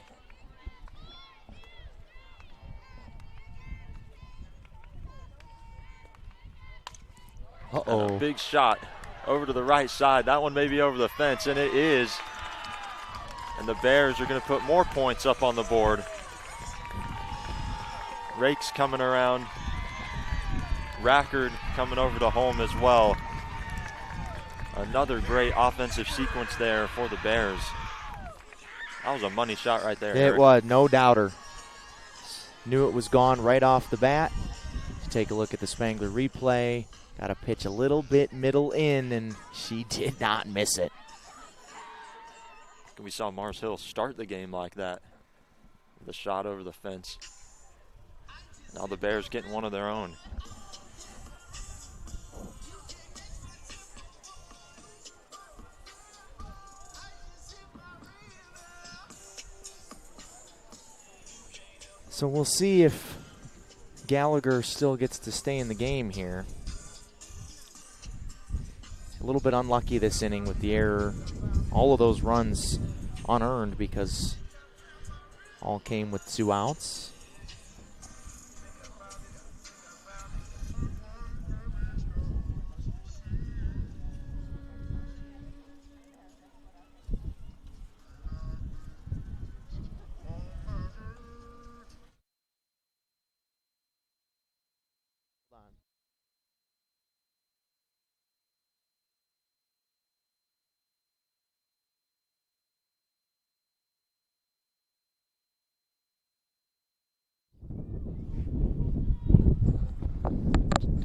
Uh-oh. And a big shot over to the right side. That one may be over the fence, and it is. And the Bears are going to put more points up on the board. Rakes coming around. Rackard coming over to home as well. Another great offensive sequence there for the Bears. That was a money shot right there. It Eric. was, no doubter. Knew it was gone right off the bat. Let's take a look at the Spangler replay. Got to pitch a little bit middle in, and she did not miss it. We saw Mars Hill start the game like that. The shot over the fence. Now the Bears getting one of their own. So we'll see if Gallagher still gets to stay in the game here. A little bit unlucky this inning with the error. All of those runs unearned because all came with 2 outs.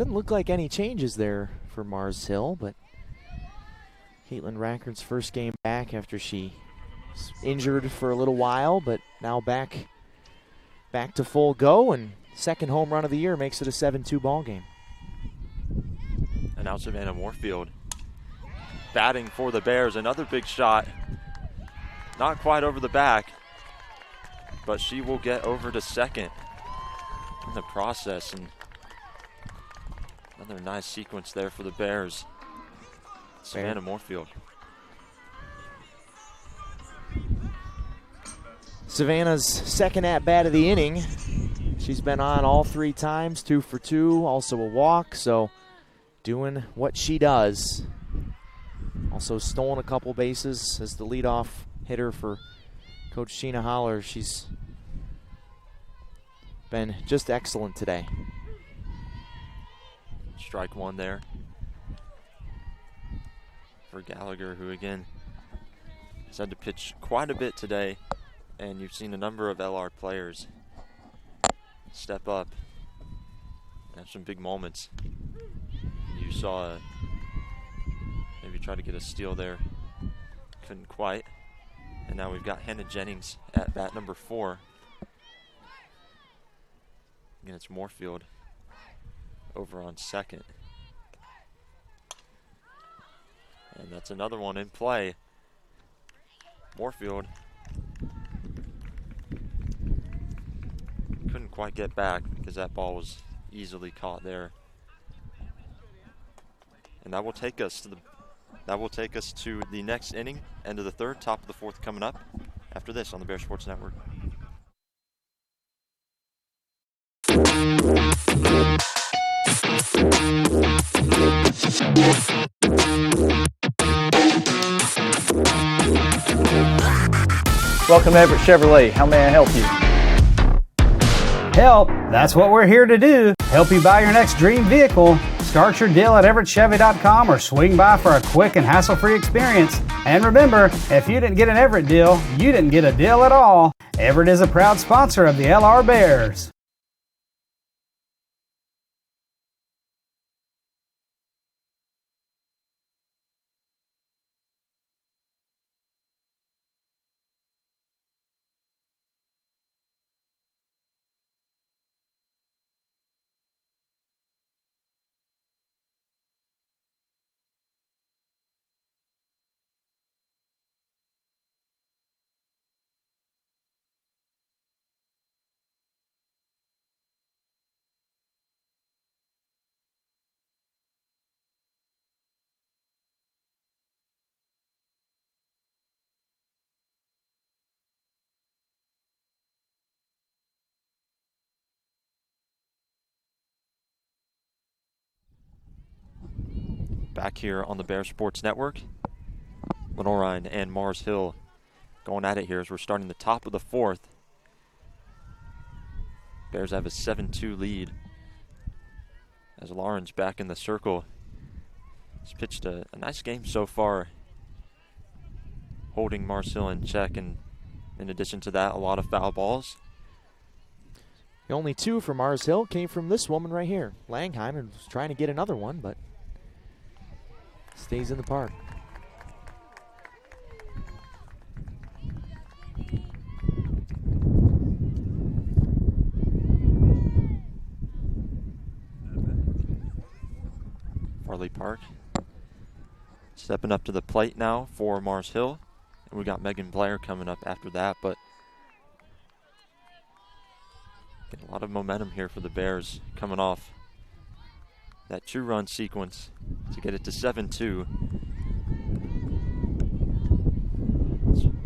Doesn't look like any changes there for Mars Hill, but Caitlin Rackard's first game back after she was injured for a little while, but now back to full go, and second home run of the year makes it a 7-2 ball game. And now Savannah Moorfield batting for the Bears. Another big shot. Not quite over the back, but she will get over to second in the process. And another nice sequence there for the Bears. Savannah Moorfield. Savannah's second at-bat of the inning. She's been on all 3 times, 2 for 2, also a walk, so doing what she does. Also stolen a couple bases as the leadoff hitter for Coach Sheena Holler. She's been just excellent today. Strike one there for Gallagher, who again has had to pitch quite a bit today, and you've seen a number of LR players step up and have some big moments. You saw maybe try to get a steal there, couldn't quite. And now we've got Hannah Jennings at bat number 4. Again, it's Moorfield over on second. And that's another one in play. Moorfield couldn't quite get back because that ball was easily caught there. And that will take us to the next inning, end of the third, top of the fourth coming up after this on the Bear Sports Network. Welcome to Everett Chevrolet. How may I help you? Help? That's what we're here to do. Help you buy your next dream vehicle. Start your deal at everettchevy.com or swing by for a quick and hassle-free experience. And remember, if you didn't get an Everett deal, you didn't get a deal at all. Everett is a proud sponsor of the LR Bears. Back here on the Bear Sports Network, Lenoir-Rhyne and Mars Hill going at it here as we're starting the top of the fourth. Bears have a 7-2 lead as Lauren's back in the circle. He's pitched a nice game so far, holding Mars Hill in check, and in addition to that, a lot of foul balls. The only 2 for Mars Hill came from this woman right here, Langheim, and was trying to get another one, but stays in the park. Farley Park stepping up to the plate now for Mars Hill. And we got Megan Blair coming up after that, but get a lot of momentum here for the Bears coming off that 2-run sequence to get it to 7-2.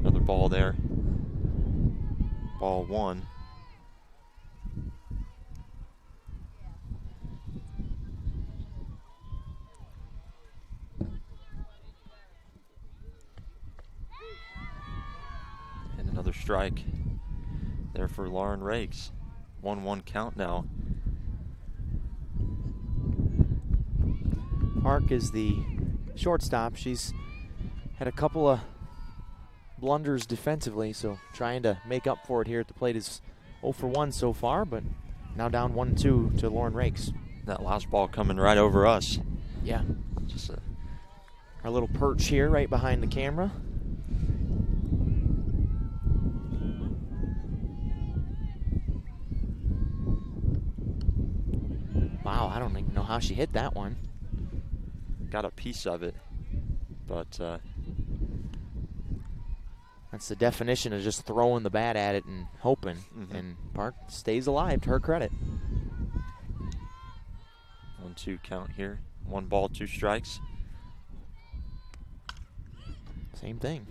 Another ball there. Ball 1. And another strike there for Lauren Rakes. 1-1 count now. Park is the shortstop. She's had a couple of blunders defensively, so trying to make up for it here at the plate. Is 0 for 1 so far, but now down 1-2 to Lauren Rakes. That last ball coming right over us. Yeah. Just our little perch here right behind the camera. Wow, I don't even know how she hit that one. got a piece of it, but that's the definition of just throwing the bat at it and hoping. And Park stays alive, to her credit. 1-2 count here. 1 ball, 2 strikes. Same thing.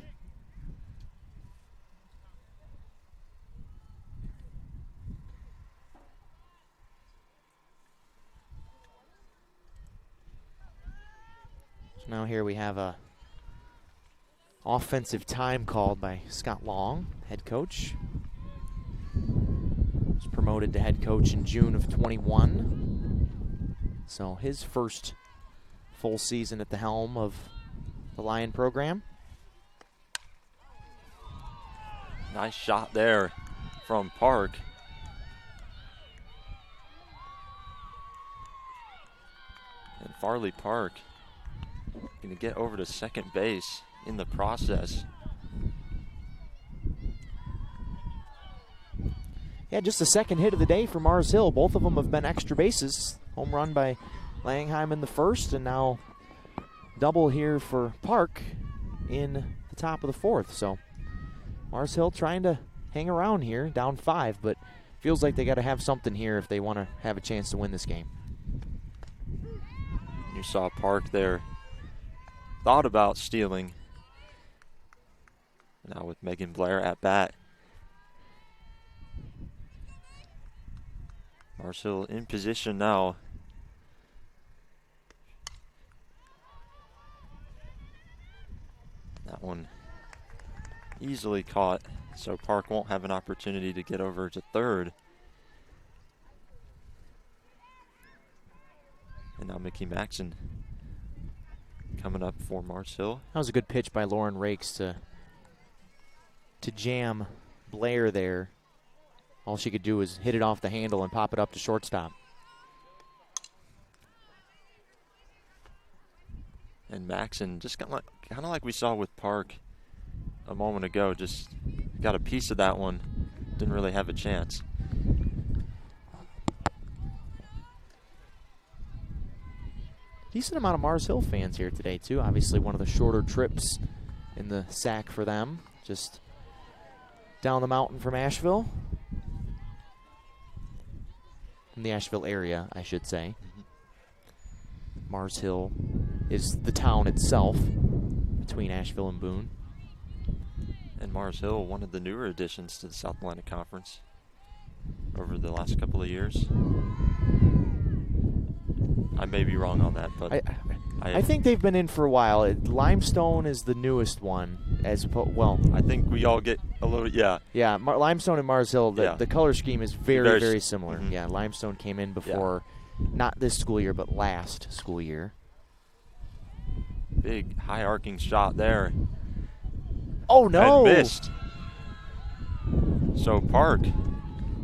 So now here we have a offensive time called by Scott Long, head coach. Was promoted to head coach in June of 21. So his first full season at the helm of the Lion program. Nice shot there from Park. And Farley Park going to get over to second base in the process. Yeah, just the second hit of the day for Mars Hill. Both of them have been extra bases. Home run by Langheim in the first, and now double here for Park in the top of the fourth. So Mars Hill trying to hang around here, down 5, but feels like they got to have something here if they want to have a chance to win this game. You saw Park there, thought about stealing. Now with Megan Blair at bat. Mars Hill in position now. That one easily caught, so Park won't have an opportunity to get over to third. And now Mickey Maxson coming up for Mars Hill. That was a good pitch by Lauren Rakes to jam Blair there. All she could do was hit it off the handle and pop it up to shortstop. And Maxson just kind of like we saw with Park a moment ago, just got a piece of that one. Didn't really have a chance. Decent amount of Mars Hill fans here today, too. Obviously, one of the shorter trips in the SAC for them. Just down the mountain from Asheville. From the Asheville area, I should say. Mars Hill is the town itself between Asheville and Boone. And Mars Hill, one of the newer additions to the South Atlantic Conference over the last couple of years. I may be wrong on that, but I think they've been in for a while. Limestone is the newest one, well. I think we all get a little, yeah. Yeah, Limestone and Mars Hill, the color scheme is very, very similar. Mm-hmm. Yeah, Limestone came in before, not this school year, but last school year. Big high arcing shot there. Oh, no. And missed. So Park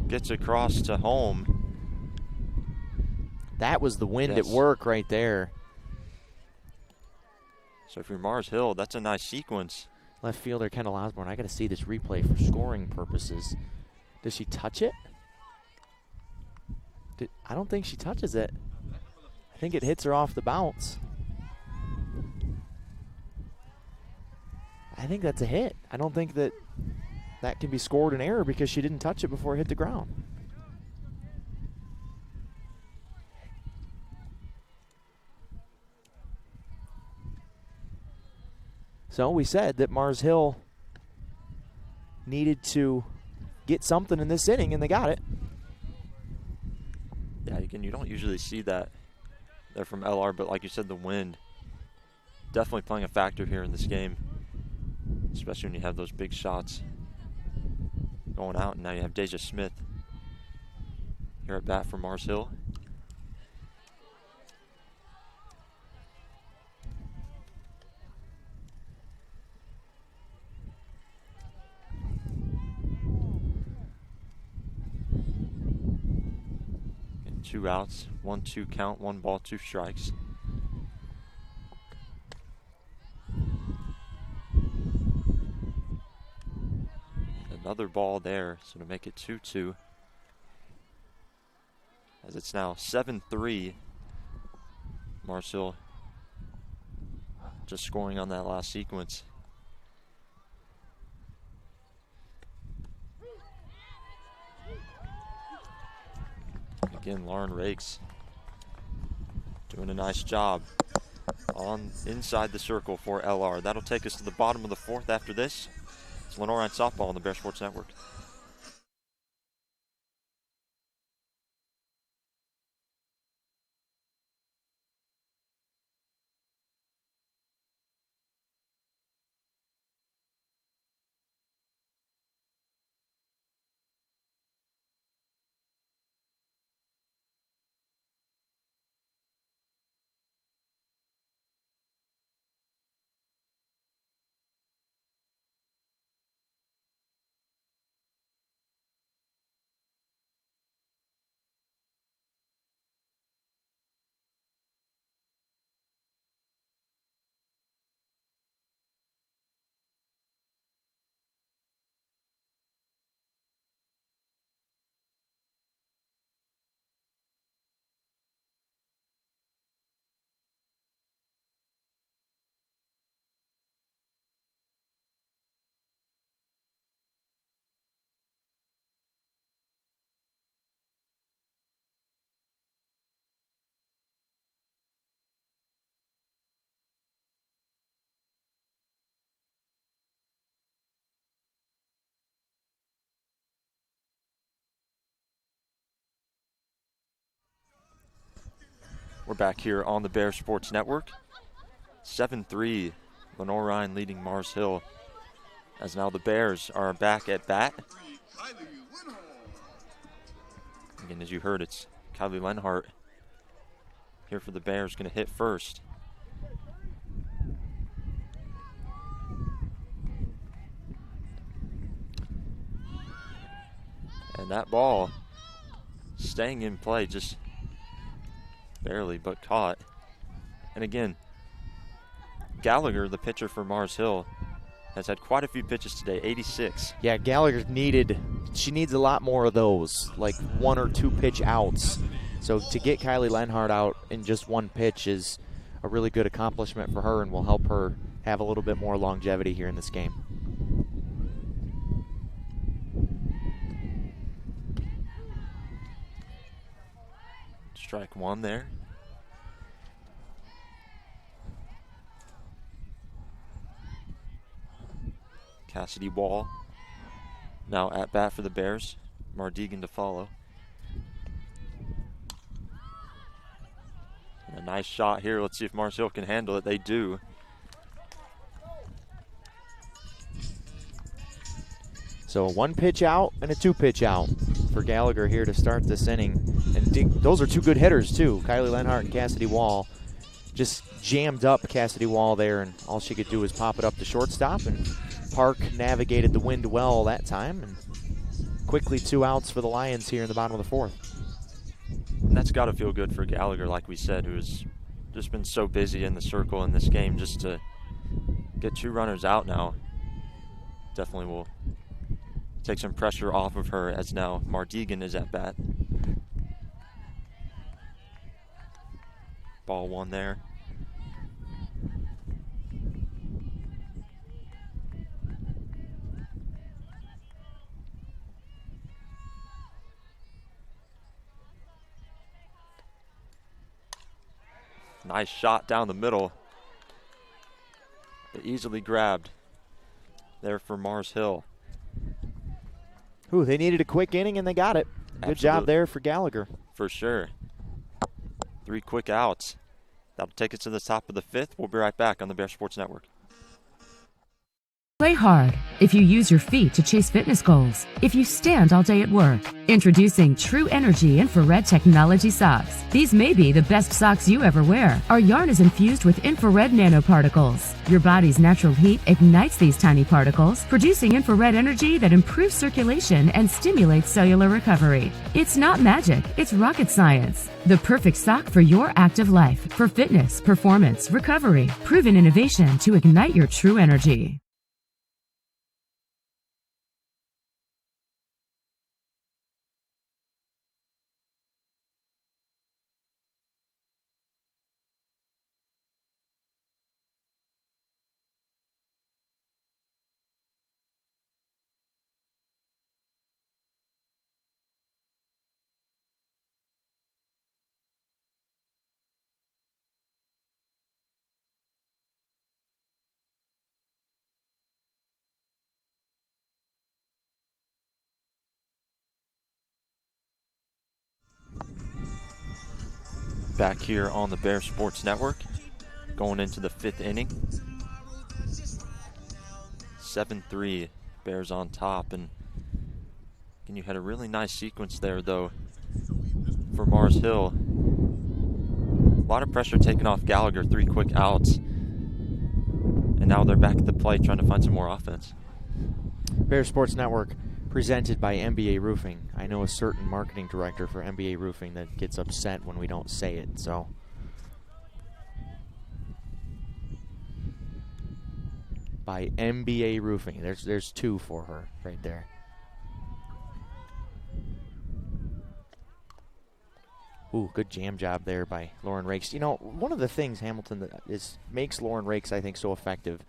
gets across to home. That was the wind at work right there. So if you're Mars Hill, that's a nice sequence. Left fielder Kendall Osborne. I got to see this replay for scoring purposes. Does she touch it? I don't think she touches it. I think it hits her off the bounce. I think that's a hit. I don't think that can be scored in error because she didn't touch it before it hit the ground. So we said that Mars Hill needed to get something in this inning, and they got it. Yeah, again, you don't usually see that there from LR, but like you said, the wind definitely playing a factor here in this game, especially when you have those big shots going out, and now you have Deja Smith here at bat for Mars Hill. 2 outs, 1-2 count, 1 ball, 2 strikes. Another ball there, so to make it 2-2. As it's now 7-3. Mars Hill just scoring on that last sequence. Again, Lauren Rakes doing a nice job on inside the circle for LR. That'll take us to the bottom of the 4th after this. It's Lenoir-Rhyne softball on the Bear Sports Network. We're back here on the Bear Sports Network. 7-3, Lenoir-Rhyne leading Mars Hill. As now the Bears are back at bat. Again, as you heard, it's Kylie Lenhart here for the Bears, going to hit first. And that ball staying in play, just barely, but caught. And again, Gallagher, the pitcher for Mars Hill, has had quite a few pitches today, 86. Yeah, Gallagher she needs a lot more of those, like 1 or 2 pitch outs. So to get Kylie Lenhart out in just 1 pitch is a really good accomplishment for her and will help her have a little bit more longevity here in this game. Strike 1 there. Cassidy Wall now at bat for the Bears. Mardigan to follow. And a nice shot here. Let's see if Mars Hill can handle it. They do. So a 1 pitch out and a 2 pitch out for Gallagher here to start this inning. And those are 2 good hitters too. Kylie Lenhart and Cassidy Wall just jammed up Cassidy Wall there, and all she could do was pop it up to shortstop, and Park navigated the wind well that time, and quickly 2 outs for the Lions here in the bottom of the 4th. And that's got to feel good for Gallagher, like we said, who's just been so busy in the circle in this game. Just to get 2 runners out now definitely will take some pressure off of her, as now Mardigan is at bat. Ball 1 there. Nice shot down the middle. But easily grabbed there for Mars Hill. Ooh, they needed a quick inning and they got it. Good job there for Gallagher. For sure. 3 quick outs. That'll take us to the top of the 5th. We'll be right back on the Bear Sports Network. Play hard if you use your feet to chase fitness goals, if you stand all day at work. Introducing True Energy Infrared Technology Socks. These may be the best socks you ever wear. Our yarn is infused with infrared nanoparticles. Your body's natural heat ignites these tiny particles, producing infrared energy that improves circulation and stimulates cellular recovery. It's not magic, it's rocket science. The perfect sock for your active life, for fitness, performance, recovery. Proven innovation to ignite your true energy. Back here on the Bear Sports Network, going into the 5th inning. 7-3, Bears on top, and you had a really nice sequence there, though, for Mars Hill. A lot of pressure taken off Gallagher, 3 quick outs, and now they're back at the plate trying to find some more offense. Bear Sports Network, presented by MBA Roofing. I know a certain marketing director for MBA Roofing that gets upset when we don't say it, so. By MBA Roofing. There's 2 for her right there. Ooh, good jam job there by Lauren Rakes. You know, one of the things, Hamilton, that makes Lauren Rakes, I think, so effective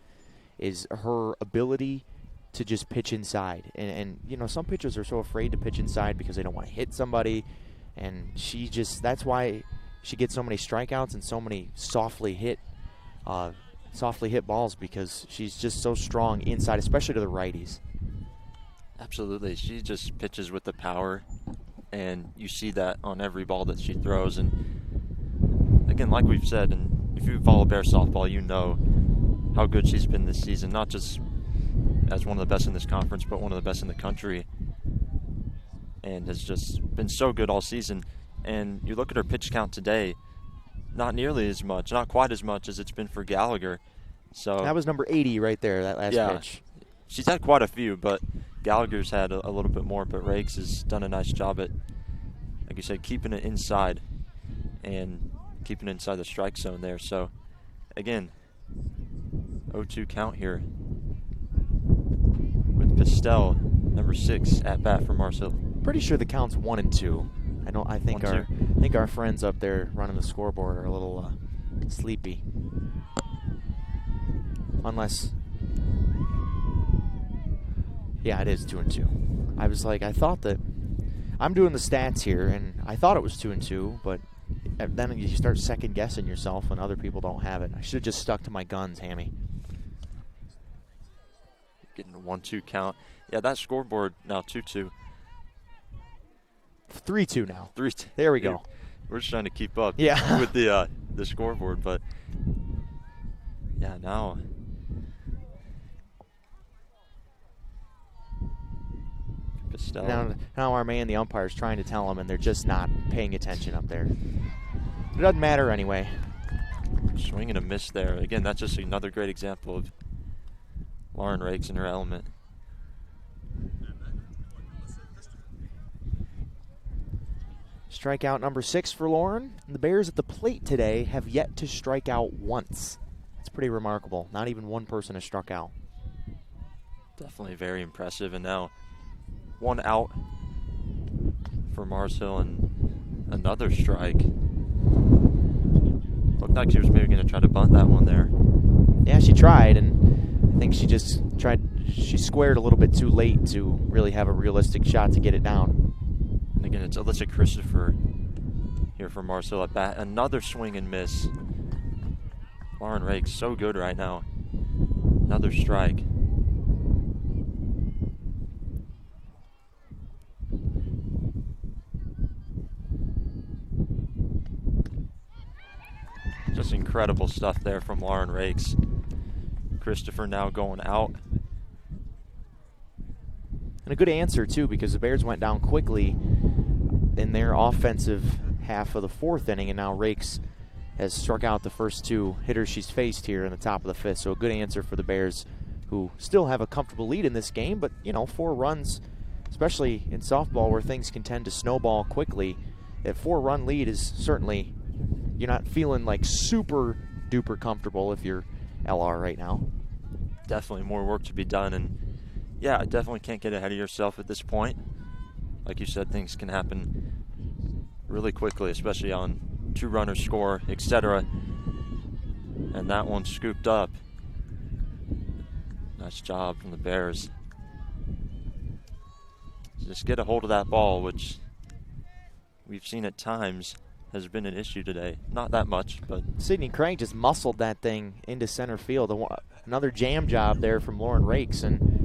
is her ability to just pitch inside. And you know, some pitchers are so afraid to pitch inside because they don't want to hit somebody. And that's why she gets so many strikeouts and so many softly hit balls, because she's just so strong inside, especially to the righties. Absolutely. She just pitches with the power, and you see that on every ball that she throws. And again, like we've said, and if you follow Bear softball, you know how good she's been this season, not just as one of the best in this conference, but one of the best in the country, and has just been so good all season. And you look at her pitch count today, not nearly as much, not quite as much as it's been for Gallagher. So that was number 80 right there, that last pitch. She's had quite a few, but Gallagher's had a little bit more, but Rakes has done a nice job at, like you said, keeping it inside and keeping it inside the strike zone there. So, again, 0-2 count here with Pistel, number 6, at bat for Mars Hill. Pretty sure the count's 1-2. I think our friends up there running the scoreboard are a little sleepy. Unless, yeah, it is 2-2. I was like, I thought that I'm doing the stats here, and I thought it was 2-2, but then you start second guessing yourself when other people don't have it. I should have just stuck to my guns, Hammy. Getting a 1-2 count. Yeah, that scoreboard now 2-2. 3-2 now. 3-2. There we go. We're just trying to keep up with the scoreboard, but yeah, now Now our man, the umpire, is trying to tell them, and they're just not paying attention up there. It doesn't matter anyway. Swing and a miss there. Again, that's just another great example of Lauren Rakes in her element. Strikeout number 6 for Lauren. And the Bears at the plate today have yet to strike out once. It's pretty remarkable. Not even one person has struck out. Definitely very impressive. And now 1 out for Mars Hill and another strike. Looked like she was maybe going to try to bunt that one there. Yeah, she tried, and I think she just tried. She squared a little bit too late to really have a realistic shot to get it down. And again, it's Alyssa Christopher here for Mars Hill at bat. Another swing and miss. Lauren Rakes so good right now. Another strike. Just incredible stuff there from Lauren Rakes. Christopher now going out And a good answer, too, because the Bears went down quickly in their offensive half of the fourth inning, and now Rakes has struck out the first two hitters she's faced here in the top of the fifth. So a good answer for the Bears, who still have a comfortable lead in this game, but, 4 runs, especially in softball where things can tend to snowball quickly, that 4-run lead is certainly, you're not feeling like super duper comfortable if you're LR right now. Definitely more work to be done, and yeah, definitely can't get ahead of yourself at this point. Like you said, things can happen really quickly, especially on 2 runners score, etc. And that one scooped up. Nice job from the Bears. Just get a hold of that ball, which we've seen at times has been an issue today. Not that much, but Sydney Craig just muscled that thing into center field. Another jam job there from Lauren Rakes, and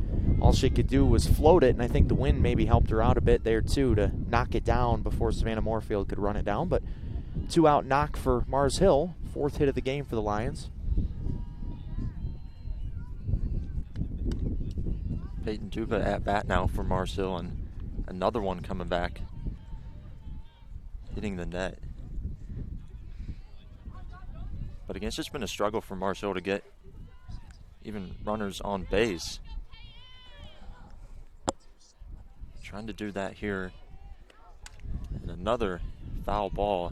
all she could do was float it, and I think the wind maybe helped her out a bit there too to knock it down before Savannah Moorfield could run it down. But 2-out knock for Mars Hill, 4th hit of the game for the Lions. Peyton Duba at bat now for Mars Hill, and another one coming back, hitting the net. But again, it's just been a struggle for Mars Hill to get even runners on base. Trying to do that here. And another foul ball.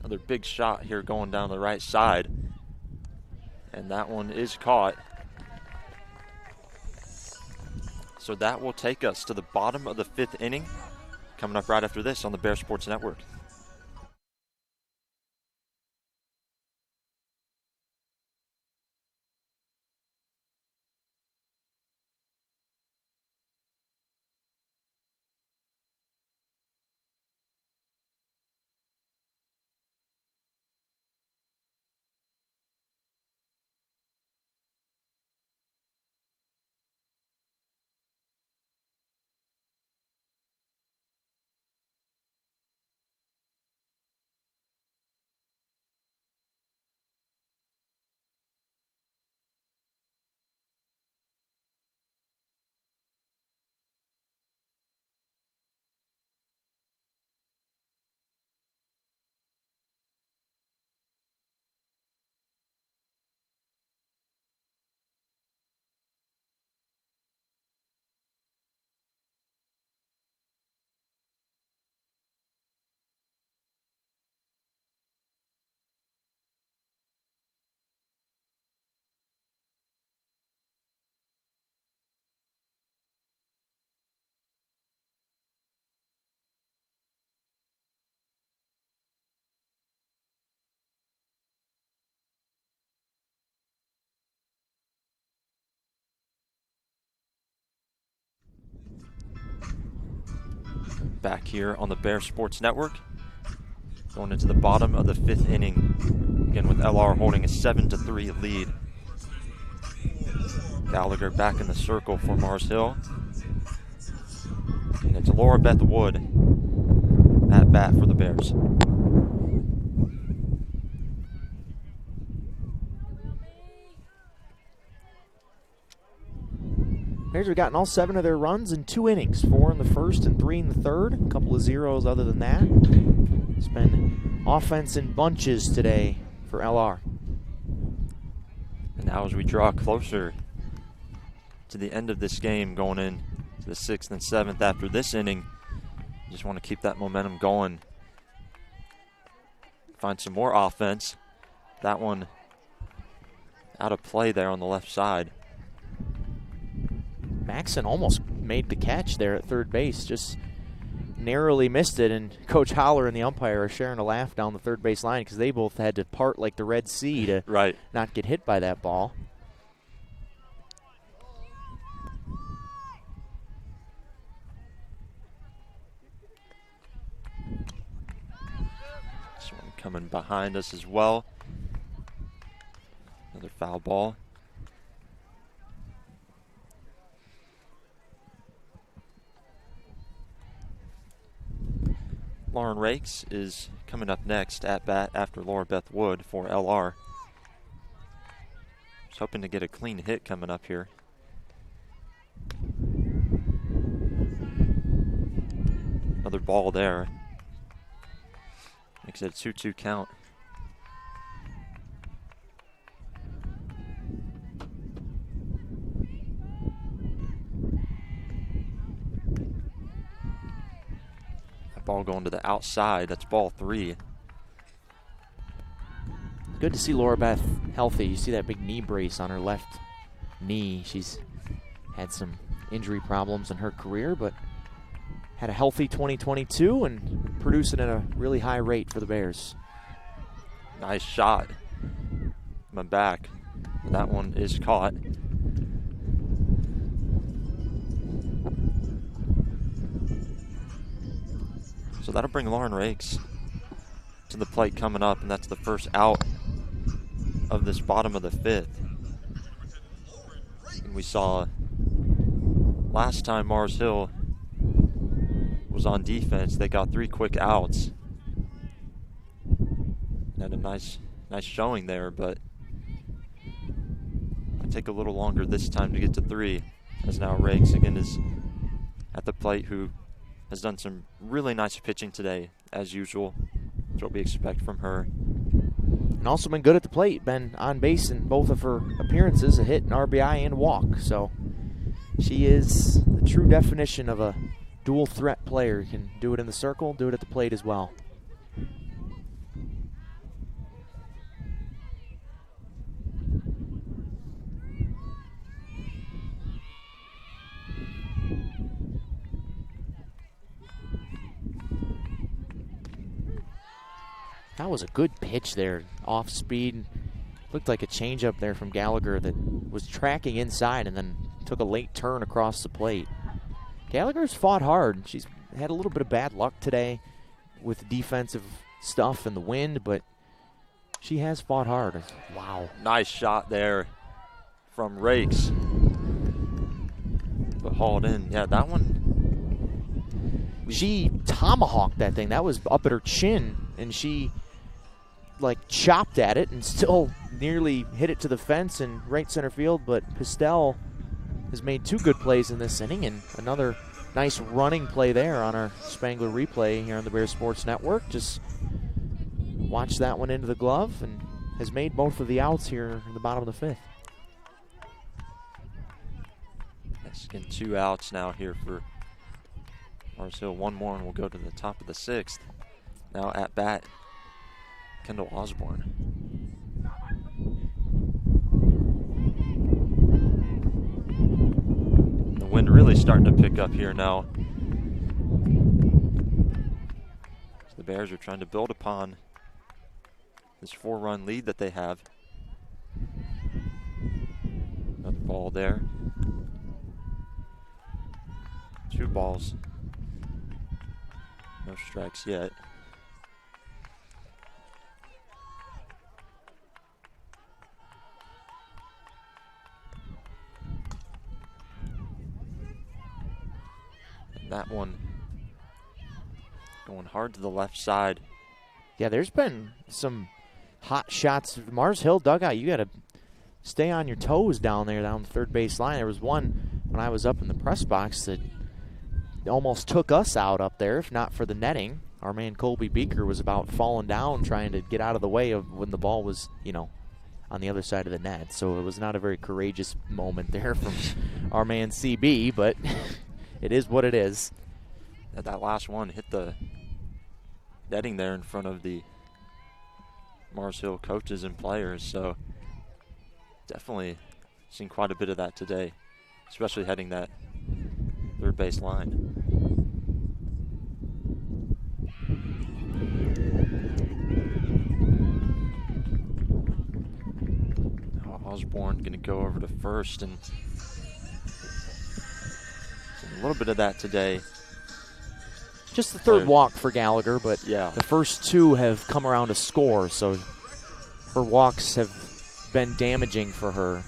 Another big shot here going down the right side. And that one is caught. So that will take us to the bottom of the 5th inning. Coming up right after this on the Bear Sports Network. Back here on the Bear Sports Network. Going into the bottom of the 5th inning. Again with LR holding a 7-3 lead. Gallagher back in the circle for Mars Hill. And it's Laura Beth Wood at bat for the Bears. Bears have gotten all 7 of their runs in 2 innings, 4 in the first and 3 in the third. A couple of zeros other than that. It's been offense in bunches today for LR. And now as we draw closer to the end of this game, going in to the 6th and 7th after this inning, just want to keep that momentum going. Find some more offense. That one out of play there on the left side. Maxson almost made the catch there at third base, just narrowly missed it, and Coach Holler and the umpire are sharing a laugh down the third base line because they both had to part like the Red Sea to not get hit by that ball. This one coming behind us as well. Another foul ball. Lauren Rakes is coming up next at bat after Laura Beth Wood for LR. Just hoping to get a clean hit coming up here. Another ball there. Makes it a 2-2 count. That ball going to the outside. That's ball 3. Good to see Laura Beth healthy. You see that big knee brace on her left knee. She's had some injury problems in her career, but had a healthy 2022 and producing at a really high rate for the Bears. Nice shot. Coming back. That one is caught. So that'll bring Lauren Rakes to the plate coming up, and that's the first out of this bottom of the 5th. And we saw last time Mars Hill was on defense, they got 3 quick outs. And had a nice showing there, but it'll take a little longer this time to get to 3, as now Rakes again is at the plate, who has done some really nice pitching today, as usual. That's what we expect from her. And also been good at the plate, been on base in both of her appearances, a hit, an RBI, and walk. So she is the true definition of a dual threat player. Can do it in the circle, do it at the plate as well. That was a good pitch there, off speed. Looked like a changeup there from Gallagher that was tracking inside and then took a late turn across the plate. Gallagher's fought hard. She's had a little bit of bad luck today with defensive stuff and the wind, but she has fought hard. Wow. Nice shot there from Rakes. But hauled in. Yeah, that one. She tomahawked that thing. That was up at her chin, and she chopped at it and still nearly hit it to the fence in right center field, but Pistel has made 2 good plays in this inning, and another nice running play there on our Spangler replay here on the Bears Sports Network. Just watched that one into the glove and has made both of the outs here in the bottom of the 5th. That's getting 2 outs now here for Mars Hill. 1 more and we'll go to the top of the 6th. Now at bat, Kendall Osborne. The wind really starting to pick up here now. So the Bears are trying to build upon this 4-run lead that they have. Another ball there. 2 balls. No strikes yet. That one going hard to the left side. Yeah, there's been some hot shots. Mars Hill dugout, you got to stay on your toes down there, down the third base line. There was one when I was up in the press box that almost took us out up there, if not for the netting. Our man Colby Beaker was about falling down trying to get out of the way of when the ball was, on the other side of the net. So it was not a very courageous moment there from our man CB, but it is what it is. That last one hit the netting there in front of the Mars Hill coaches and players, so definitely seen quite a bit of that today, especially heading that third base line. Now Osborne going to go over to first, and a little bit of that today. Just the third walk for Gallagher, but yeah, the first 2 have come around to score, so her walks have been damaging for her.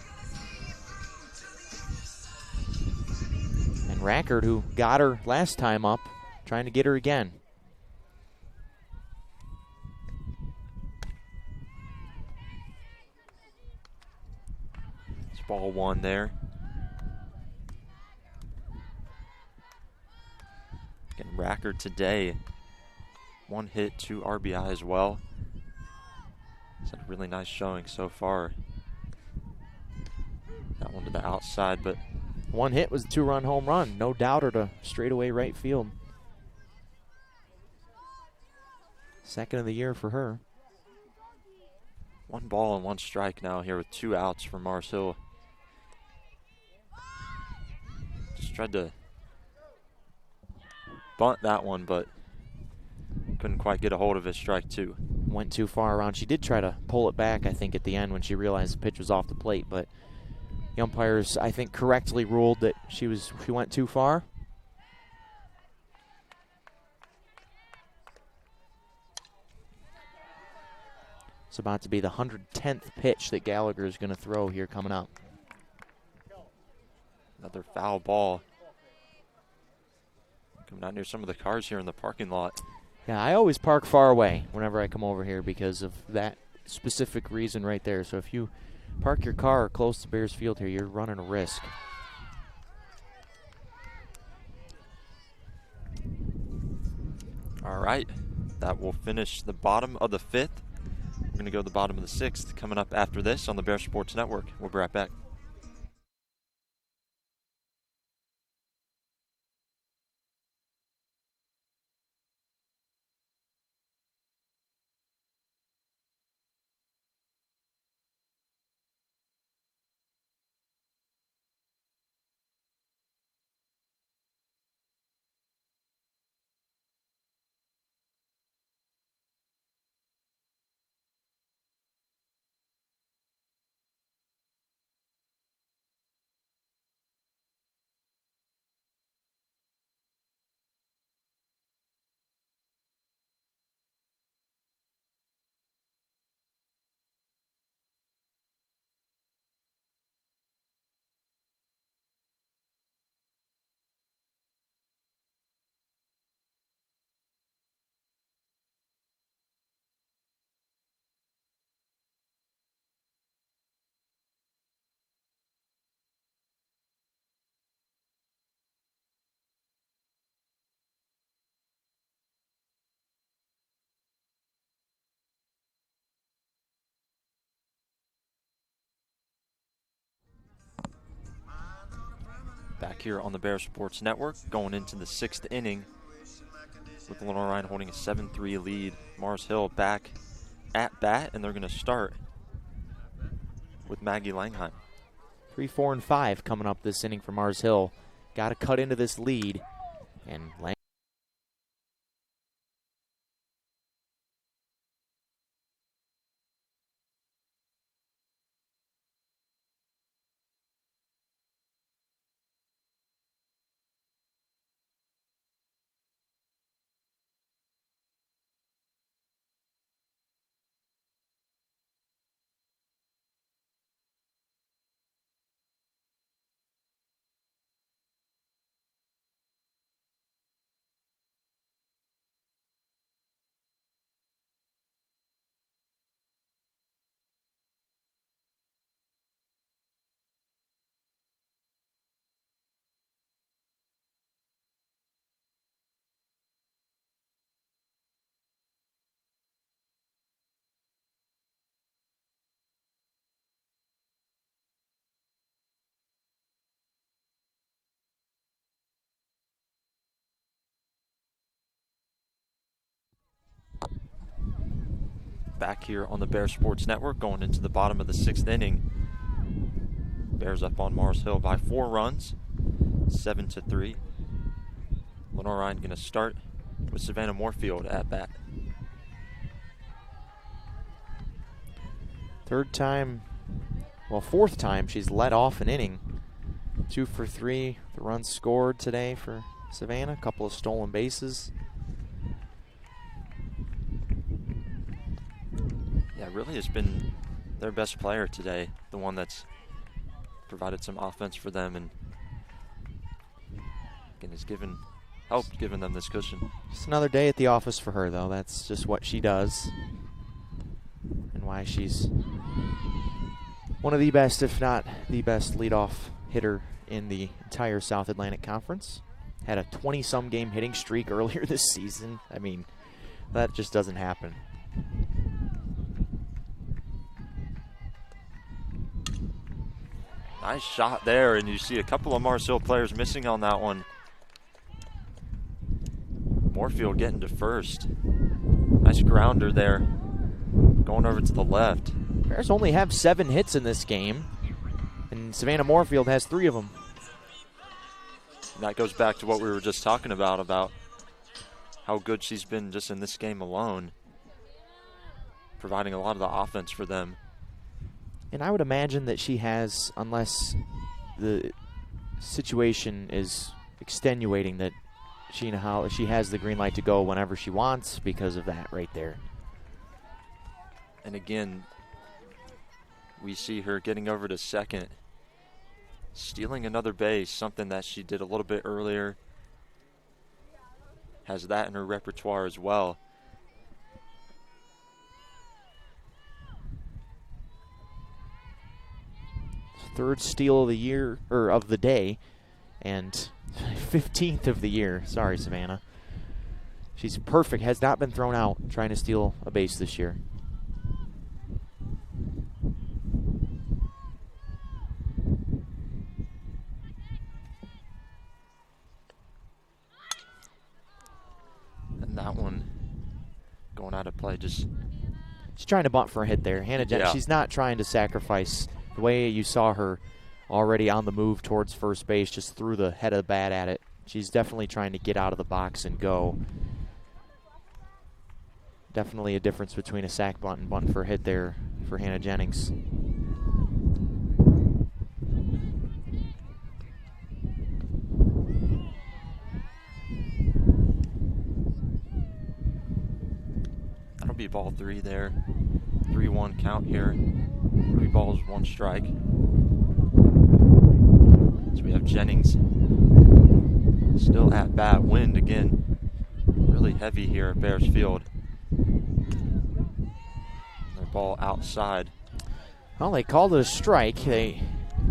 And Rackard, who got her last time up, trying to get her again. Ball one there. Again, Racker today, 1 hit, 2 RBI as well. It's a really nice showing so far. That one to the outside, but 1 hit was a 2-run home run. No doubter to straightaway right field. Second of the year for her. 1 ball and 1 strike now here with 2 outs for Mars Hill. Just tried to bunt that one, but couldn't quite get a hold of it. Strike 2. Went too far around. She did try to pull it back, I think, at the end when she realized the pitch was off the plate, but the umpires, I think, correctly ruled that she went too far. It's about to be the 110th pitch that Gallagher is going to throw here coming up. Another foul ball. Coming out near some of the cars here in the parking lot. Yeah, I always park far away whenever I come over here because of that specific reason right there. So if you park your car close to Bears Field here, you're running a risk. All right, that will finish the bottom of the 5th. We're going to go to the bottom of the 6th coming up after this on the Bear Sports Network. We'll be right back. Back here on the Bear Sports Network, going into the 6th inning with Lenoir-Rhyne holding a 7-3 lead. Mars Hill back at bat, and they're going to start with Maggie Langheim. 3, 4, and 5 coming up this inning for Mars Hill. Got to cut into this lead, and Back here on the Bear Sports Network, going into the bottom of the 6th inning. Bears up on Mars Hill by 4 runs, 7-3. Lenoir-Rhyne going to start with Savannah Moorfield at bat. Fourth time she's led off an inning. 2 for 3, the runs scored today for Savannah, a couple of stolen bases. Yeah, really has been their best player today, the one that's provided some offense for them and again has helped giving them this cushion. Just another day at the office for her, though. That's just what she does and why she's One of the best, if not the best, leadoff hitter in the entire South Atlantic Conference. Had a 20-some game hitting streak earlier this season. I mean, that just doesn't happen. Nice shot there, and you see a couple of Mars Hill players missing on that one. Moorfield getting to first. Nice grounder there, going over to the left. Bears only have 7 hits in this game, and Savannah Moorfield has 3 of them. And that goes back to what we were just talking about how good she's been just in this game alone, providing a lot of the offense for them. And I would imagine that she has, unless the situation is extenuating, that she has the green light to go whenever she wants because of that right there. And again, we see her getting over to second, stealing another base, something that she did a little bit earlier. Has that in her repertoire as well. Third steal of the year, or of the day, and 15th of the year. Sorry, Savannah. She's perfect, has not been thrown out trying to steal a base this year. And that one going out of play, just... She's trying to bunt for a hit there. Hannah Jennings, she's not trying to sacrifice. The way you saw her already on the move towards first base, just threw the head of the bat at it. She's definitely trying to get out of the box and go. Definitely a difference between a sac bunt and bunt for a hit there for Hannah Jennings. That'll be ball 3 there. 3-1 count here. 3 balls, 1 strike. So we have Jennings still at bat. Wind again, really heavy here at Bears Field. Their ball outside. Well, they called it a strike.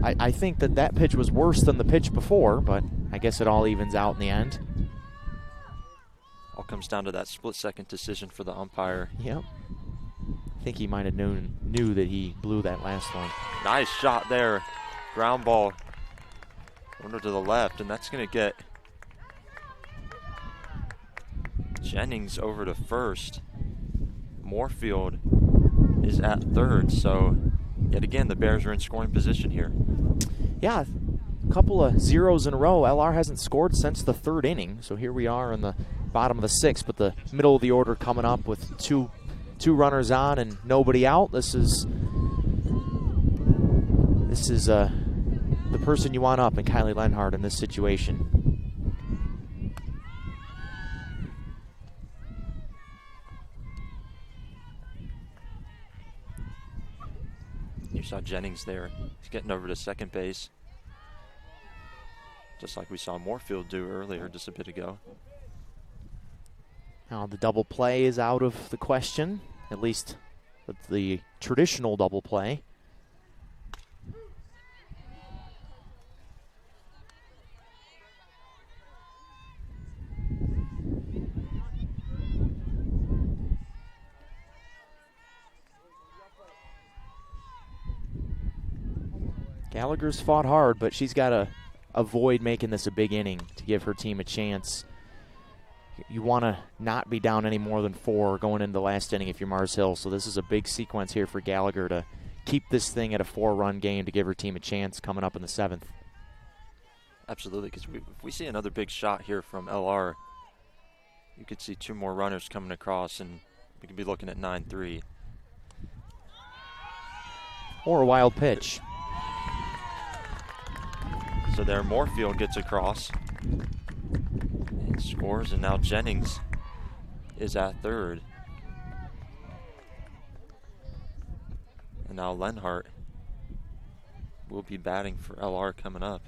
I think that pitch was worse than the pitch before, but I guess it all evens out in the end. All comes down to that split-second decision for the umpire. Yep. I think he might have knew that he blew that last one. Nice shot there. Ground ball under to the left, and that's going to get Jennings over to first. Moorfield is at third, so yet again the Bears are in scoring position here. Yeah, a couple of zeros in a row. LR hasn't scored since the 3rd inning, so here we are in the bottom of the 6th, but the middle of the order coming up with two runners on and nobody out. This is the person you want up in Kylie Lenhart in this situation. You saw Jennings there. He's getting over to second base, just like we saw Moorfield do earlier just a bit ago. Now the double play is out of the question, at least the traditional double play. Gallagher's fought hard, but she's got to avoid making this a big inning to give her team a chance. You want to not be down any more than 4 going into the last inning if you're Mars Hill. So this is a big sequence here for Gallagher to keep this thing at a 4-run game to give her team a chance coming up in the 7th. Absolutely, because if we see another big shot here from LR, you could see 2 more runners coming across, and we could be looking at 9-3. Or a wild pitch. So there, Moorfield gets across and scores, and now Jennings is at third. And now Lenhart will be batting for LR coming up.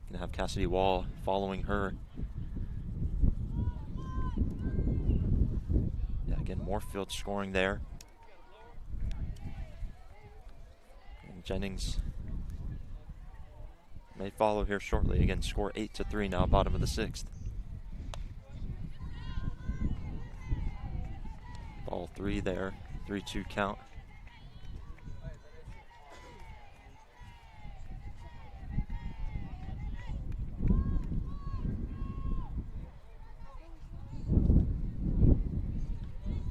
Gonna have Cassidy Wall following her. Yeah, again, Moorfield scoring there. Jennings may follow here shortly. Again, score 8-3 now, bottom of the 6th. Ball 3 there, 3-2 count.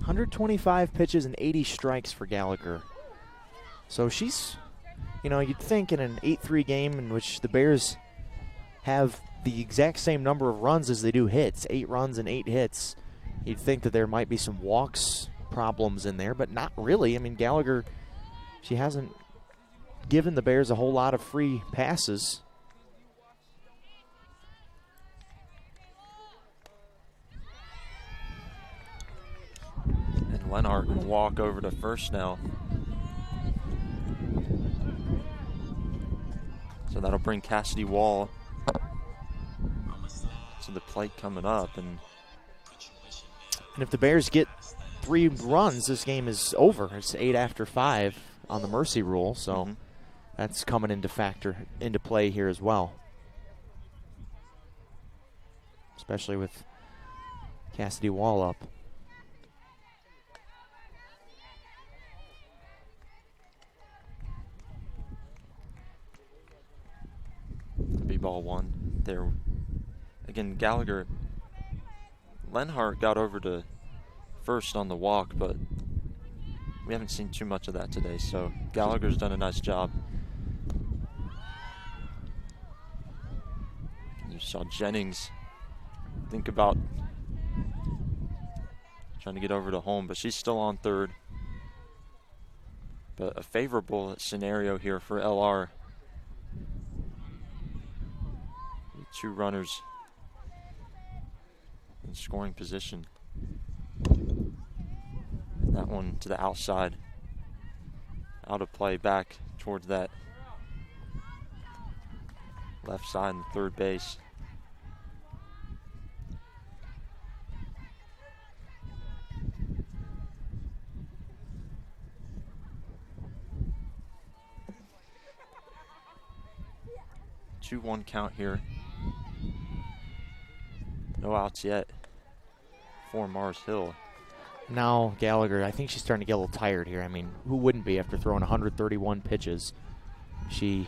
.125 pitches and 80 strikes for Gallagher. So she's, you'd think in an 8-3 game in which the Bears have the exact same number of runs as they do hits, 8 runs and 8 hits, you'd think that there might be some walks problems in there, but not really. I mean, Gallagher, she hasn't given the Bears a whole lot of free passes. And Lenoir going to walk over to first now. So that'll bring Cassidy Wall to the plate coming up. And if the Bears get 3 runs, this game is over. It's 8 after 5 on the mercy rule, so that's coming into play here as well. Especially with Cassidy Wall up. That'll be ball 1 there. Again, Gallagher, Lenhart got over to first on the walk, but we haven't seen too much of that today, so Gallagher's done a nice job. You saw Jennings think about trying to get over to home, but she's still on third. But a favorable scenario here for LR. 2 runners in scoring position. That one to the outside. Out of play back towards that left side and third base. Two 2-1 count here. No outs yet for Mars Hill. Now Gallagher, I think she's starting to get a little tired here. I mean, who wouldn't be after throwing 131 pitches? She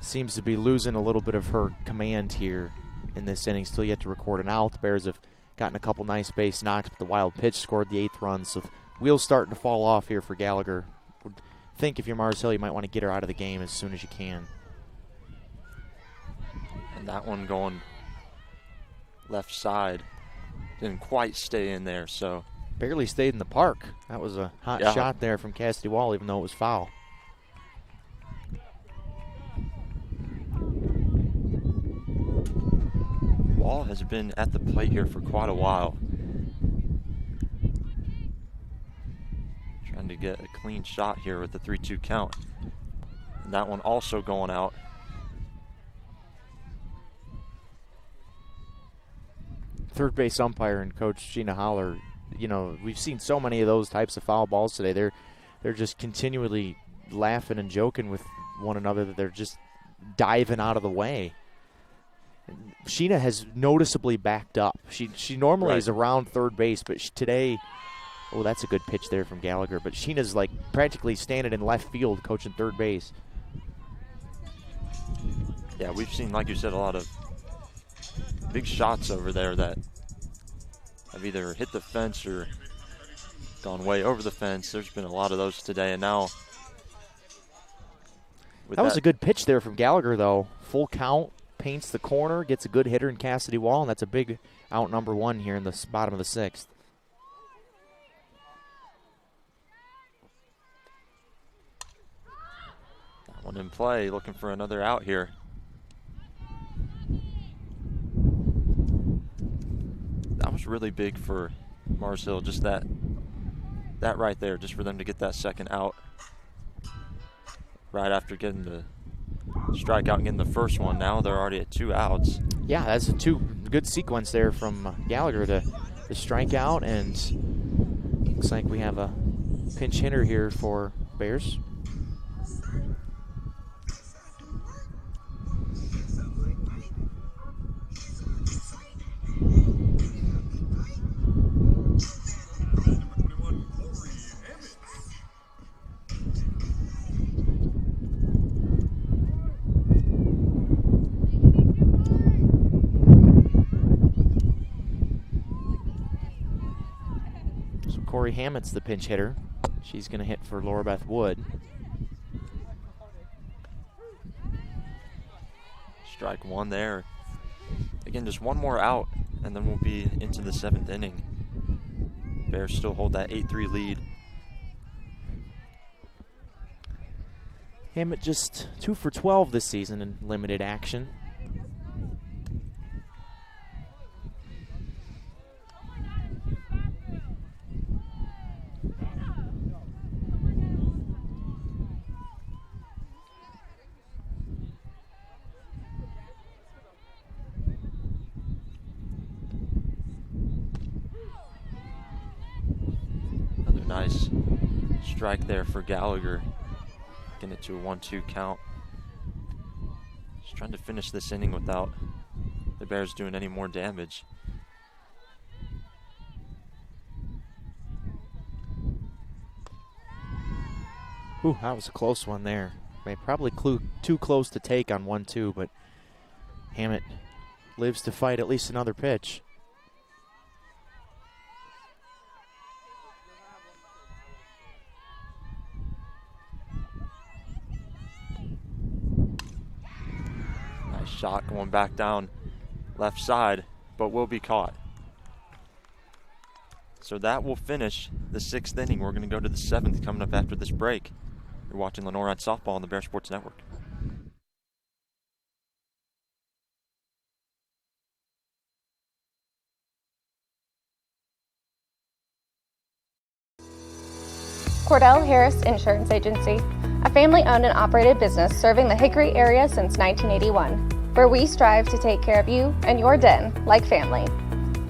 seems to be losing a little bit of her command here in this inning. Still yet to record an out. The Bears have gotten a couple nice base knocks, but the wild pitch scored the 8th run. So wheels starting to fall off here for Gallagher. Would think if you're Mars Hill, you might want to get her out of the game as soon as you can. And that one going left side. Didn't quite stay in there, so. Barely stayed in the park. That was a hot shot there from Cassidy Wall, even though it was foul. Wall has been at the plate here for quite a while. Trying to get a clean shot here with the 3-2 count. And that one also going out. Third base umpire and coach Gina Holler, you know, we've seen so many of those types of foul balls today. They're just continually laughing and joking with one another that they're just diving out of the way. Sheena has noticeably backed up. She normally is around third base, but today, oh, that's a good pitch there from Gallagher. But Sheena's like practically standing in left field coaching third base. Yeah, we've seen, like you said, a lot of big shots over there that have either hit the fence or gone way over the fence. There's been a lot of those today, and now that was a good pitch there from Gallagher, though. Full count, paints the corner, gets a good hitter in Cassidy Wall, and that's a big out number 1 here in the bottom of the 6th. That one in play, looking for another out here. That was really big for Mars Hill, just that right there, just for them to get that second out right after getting the strikeout and getting the first one. Now they're already at 2 outs. Yeah, that's a good sequence there from Gallagher to strike out, and looks like we have a pinch hitter here for Bears. Corey Hammett's the pinch hitter. She's going to hit for Laura Beth Wood. Strike one there. Again, just one more out, and then we'll be into the 7th inning. Bears still hold that 8-3 lead. Hammett just 2 for 12 this season in limited action. Another nice strike there for Gallagher. Getting it to a 1-2 count. Just trying to finish this inning without the Bears doing any more damage. Ooh, that was a close one there. Probably too close to take on 1-2, but Hammett lives to fight at least another pitch. Nice shot going back down left side, but will be caught. So that will finish the 6th inning. We're going to go to the 7th coming up after this break. You're watching Lenoir-Rhyne Softball on the Bear Sports Network. Cordell Harris Insurance Agency, a family-owned and operated business serving the Hickory area since 1981, where we strive to take care of you and your den like family.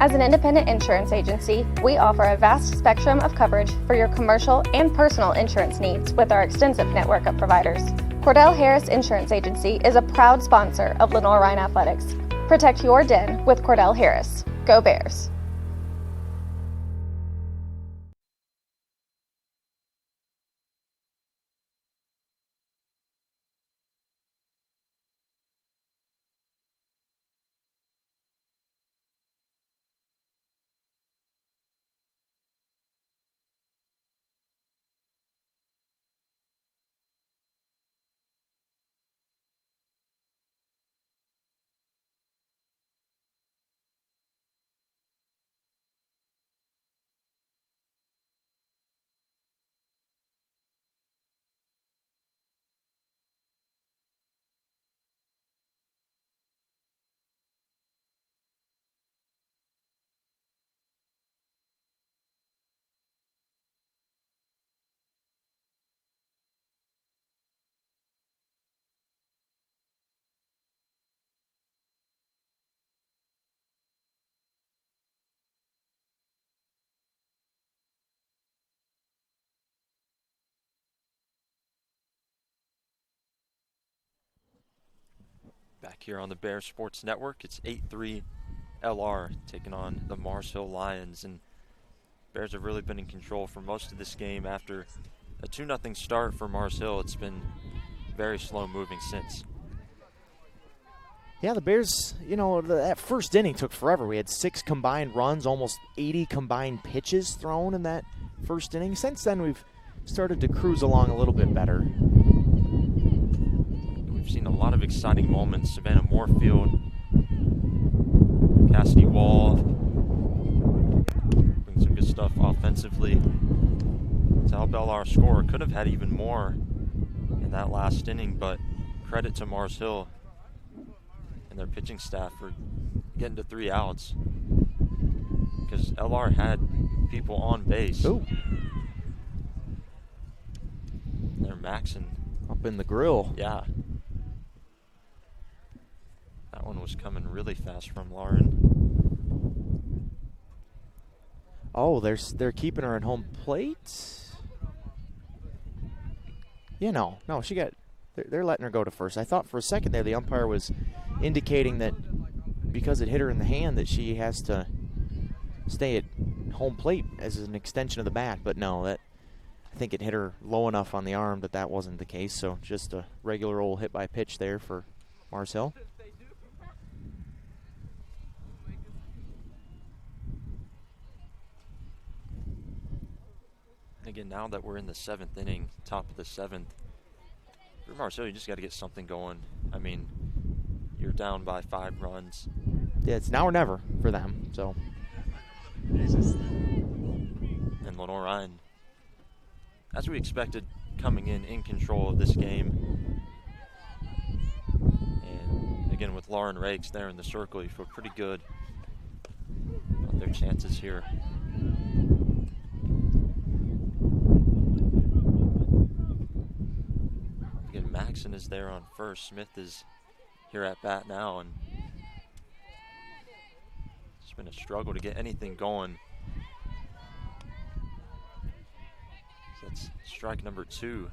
As an independent insurance agency, we offer a vast spectrum of coverage for your commercial and personal insurance needs with our extensive network of providers. Cordell Harris Insurance Agency is a proud sponsor of Lenoir-Rhyne Athletics. Protect your den with Cordell Harris. Go Bears! Back here on the Bear Sports Network, it's 8-3 LR taking on the Mars Hill Lions, and Bears have really been in control for most of this game. After a 2-0 start for Mars Hill, it's been very slow moving since. Yeah, the Bears, that first inning took forever. We had 6 combined runs, almost 80 combined pitches thrown in that first inning. Since then, we've started to cruise along a little bit better. We've seen a lot of exciting moments. Savannah Moorfield, Cassidy Wall, doing some good stuff offensively to help LR score. Could have had even more in that last inning, but credit to Mars Hill and their pitching staff for getting to 3 outs, because LR had people on base. Ooh. They're maxing. Up in the grill. Yeah. That one was coming really fast from Lauren. Oh, they're keeping her at home plate. Yeah, no, she got. They're letting her go to first. I thought for a second there the umpire was indicating that because it hit her in the hand that she has to stay at home plate as an extension of the bat. But no, I think it hit her low enough on the arm that that wasn't the case. So just a regular old hit by pitch there for Mars Hill. Again, now that we're in the 7th inning, top of the 7th, for Mars Hill, you just got to get something going. I mean, you're down by 5 runs. Yeah, it's now or never for them. So. And Lenoir-Rhyne, as we expected, coming in control of this game. And again, with Lauren Rakes there in the circle, you feel pretty good about their chances here. Again, Maxon is there on first. Smith is here at bat now, and it's been a struggle to get anything going. So that's strike number 2.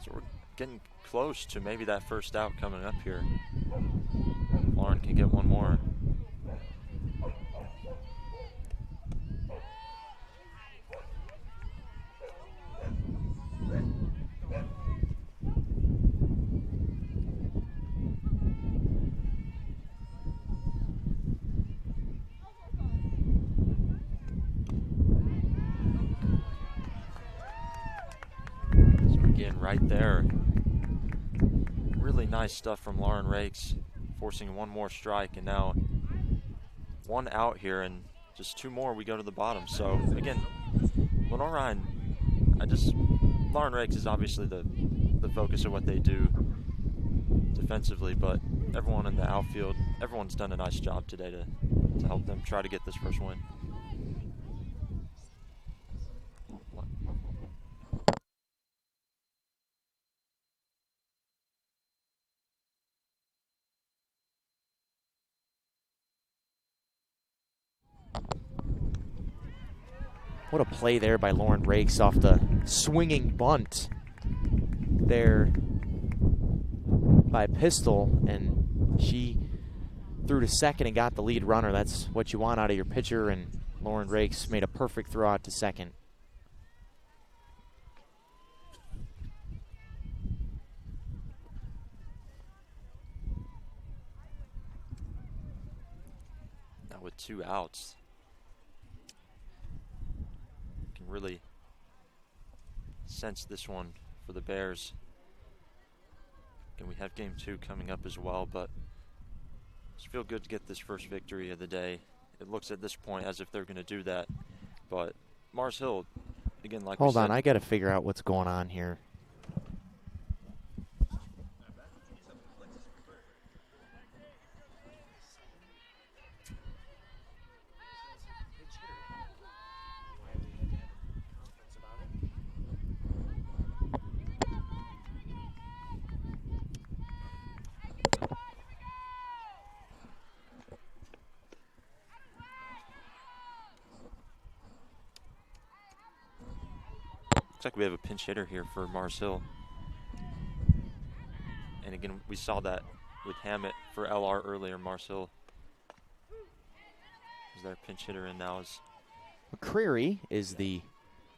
So we're getting close to maybe that first out coming up here. Lauren can get one more. Right there. Really nice stuff from Lauren Rakes, forcing one more strike, and now 1 out here, and just 2 more, we go to the bottom. So again, Lenoir-Rhyne, Lauren Rakes is obviously the focus of what they do defensively, but everyone in the outfield, everyone's done a nice job today to help them try to get this first win. What a play there by Lauren Rakes off the swinging bunt there by Pistol, and she threw to second and got the lead runner. That's what you want out of your pitcher, and Lauren Rakes made a perfect throw out to second. Now with 2 outs, really sense this one for the Bears. And we have game 2 coming up as well, but just feel good to get this first victory of the day. It looks at this point as if they're going to do that, but Mars Hill, again, like Hold on, I got to figure out what's going on here. Looks like we have a pinch hitter here for Mars Hill. And again, we saw that with Hammett for LR earlier. Mars Hill is their pinch hitter, and now is McCreary is the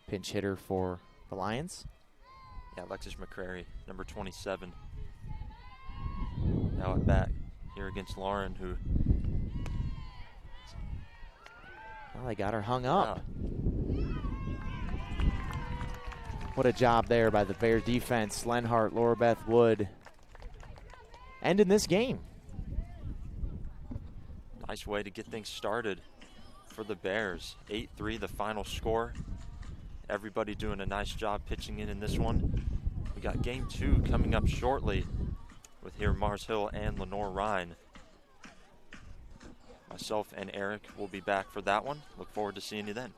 pinch hitter for the Lions. Yeah, Alexis McCrary, number 27. Now at bat here against Lauren, who... Well, they got her hung up. What a job there by the Bear defense. Lenhart, Laura Beth Wood ending this game. Nice way to get things started for the Bears. 8-3 the final score. Everybody doing a nice job pitching in this one. We got game 2 coming up shortly with here Mars Hill and Lenoir-Rhyne. Myself and Eric will be back for that one. Look forward to seeing you then.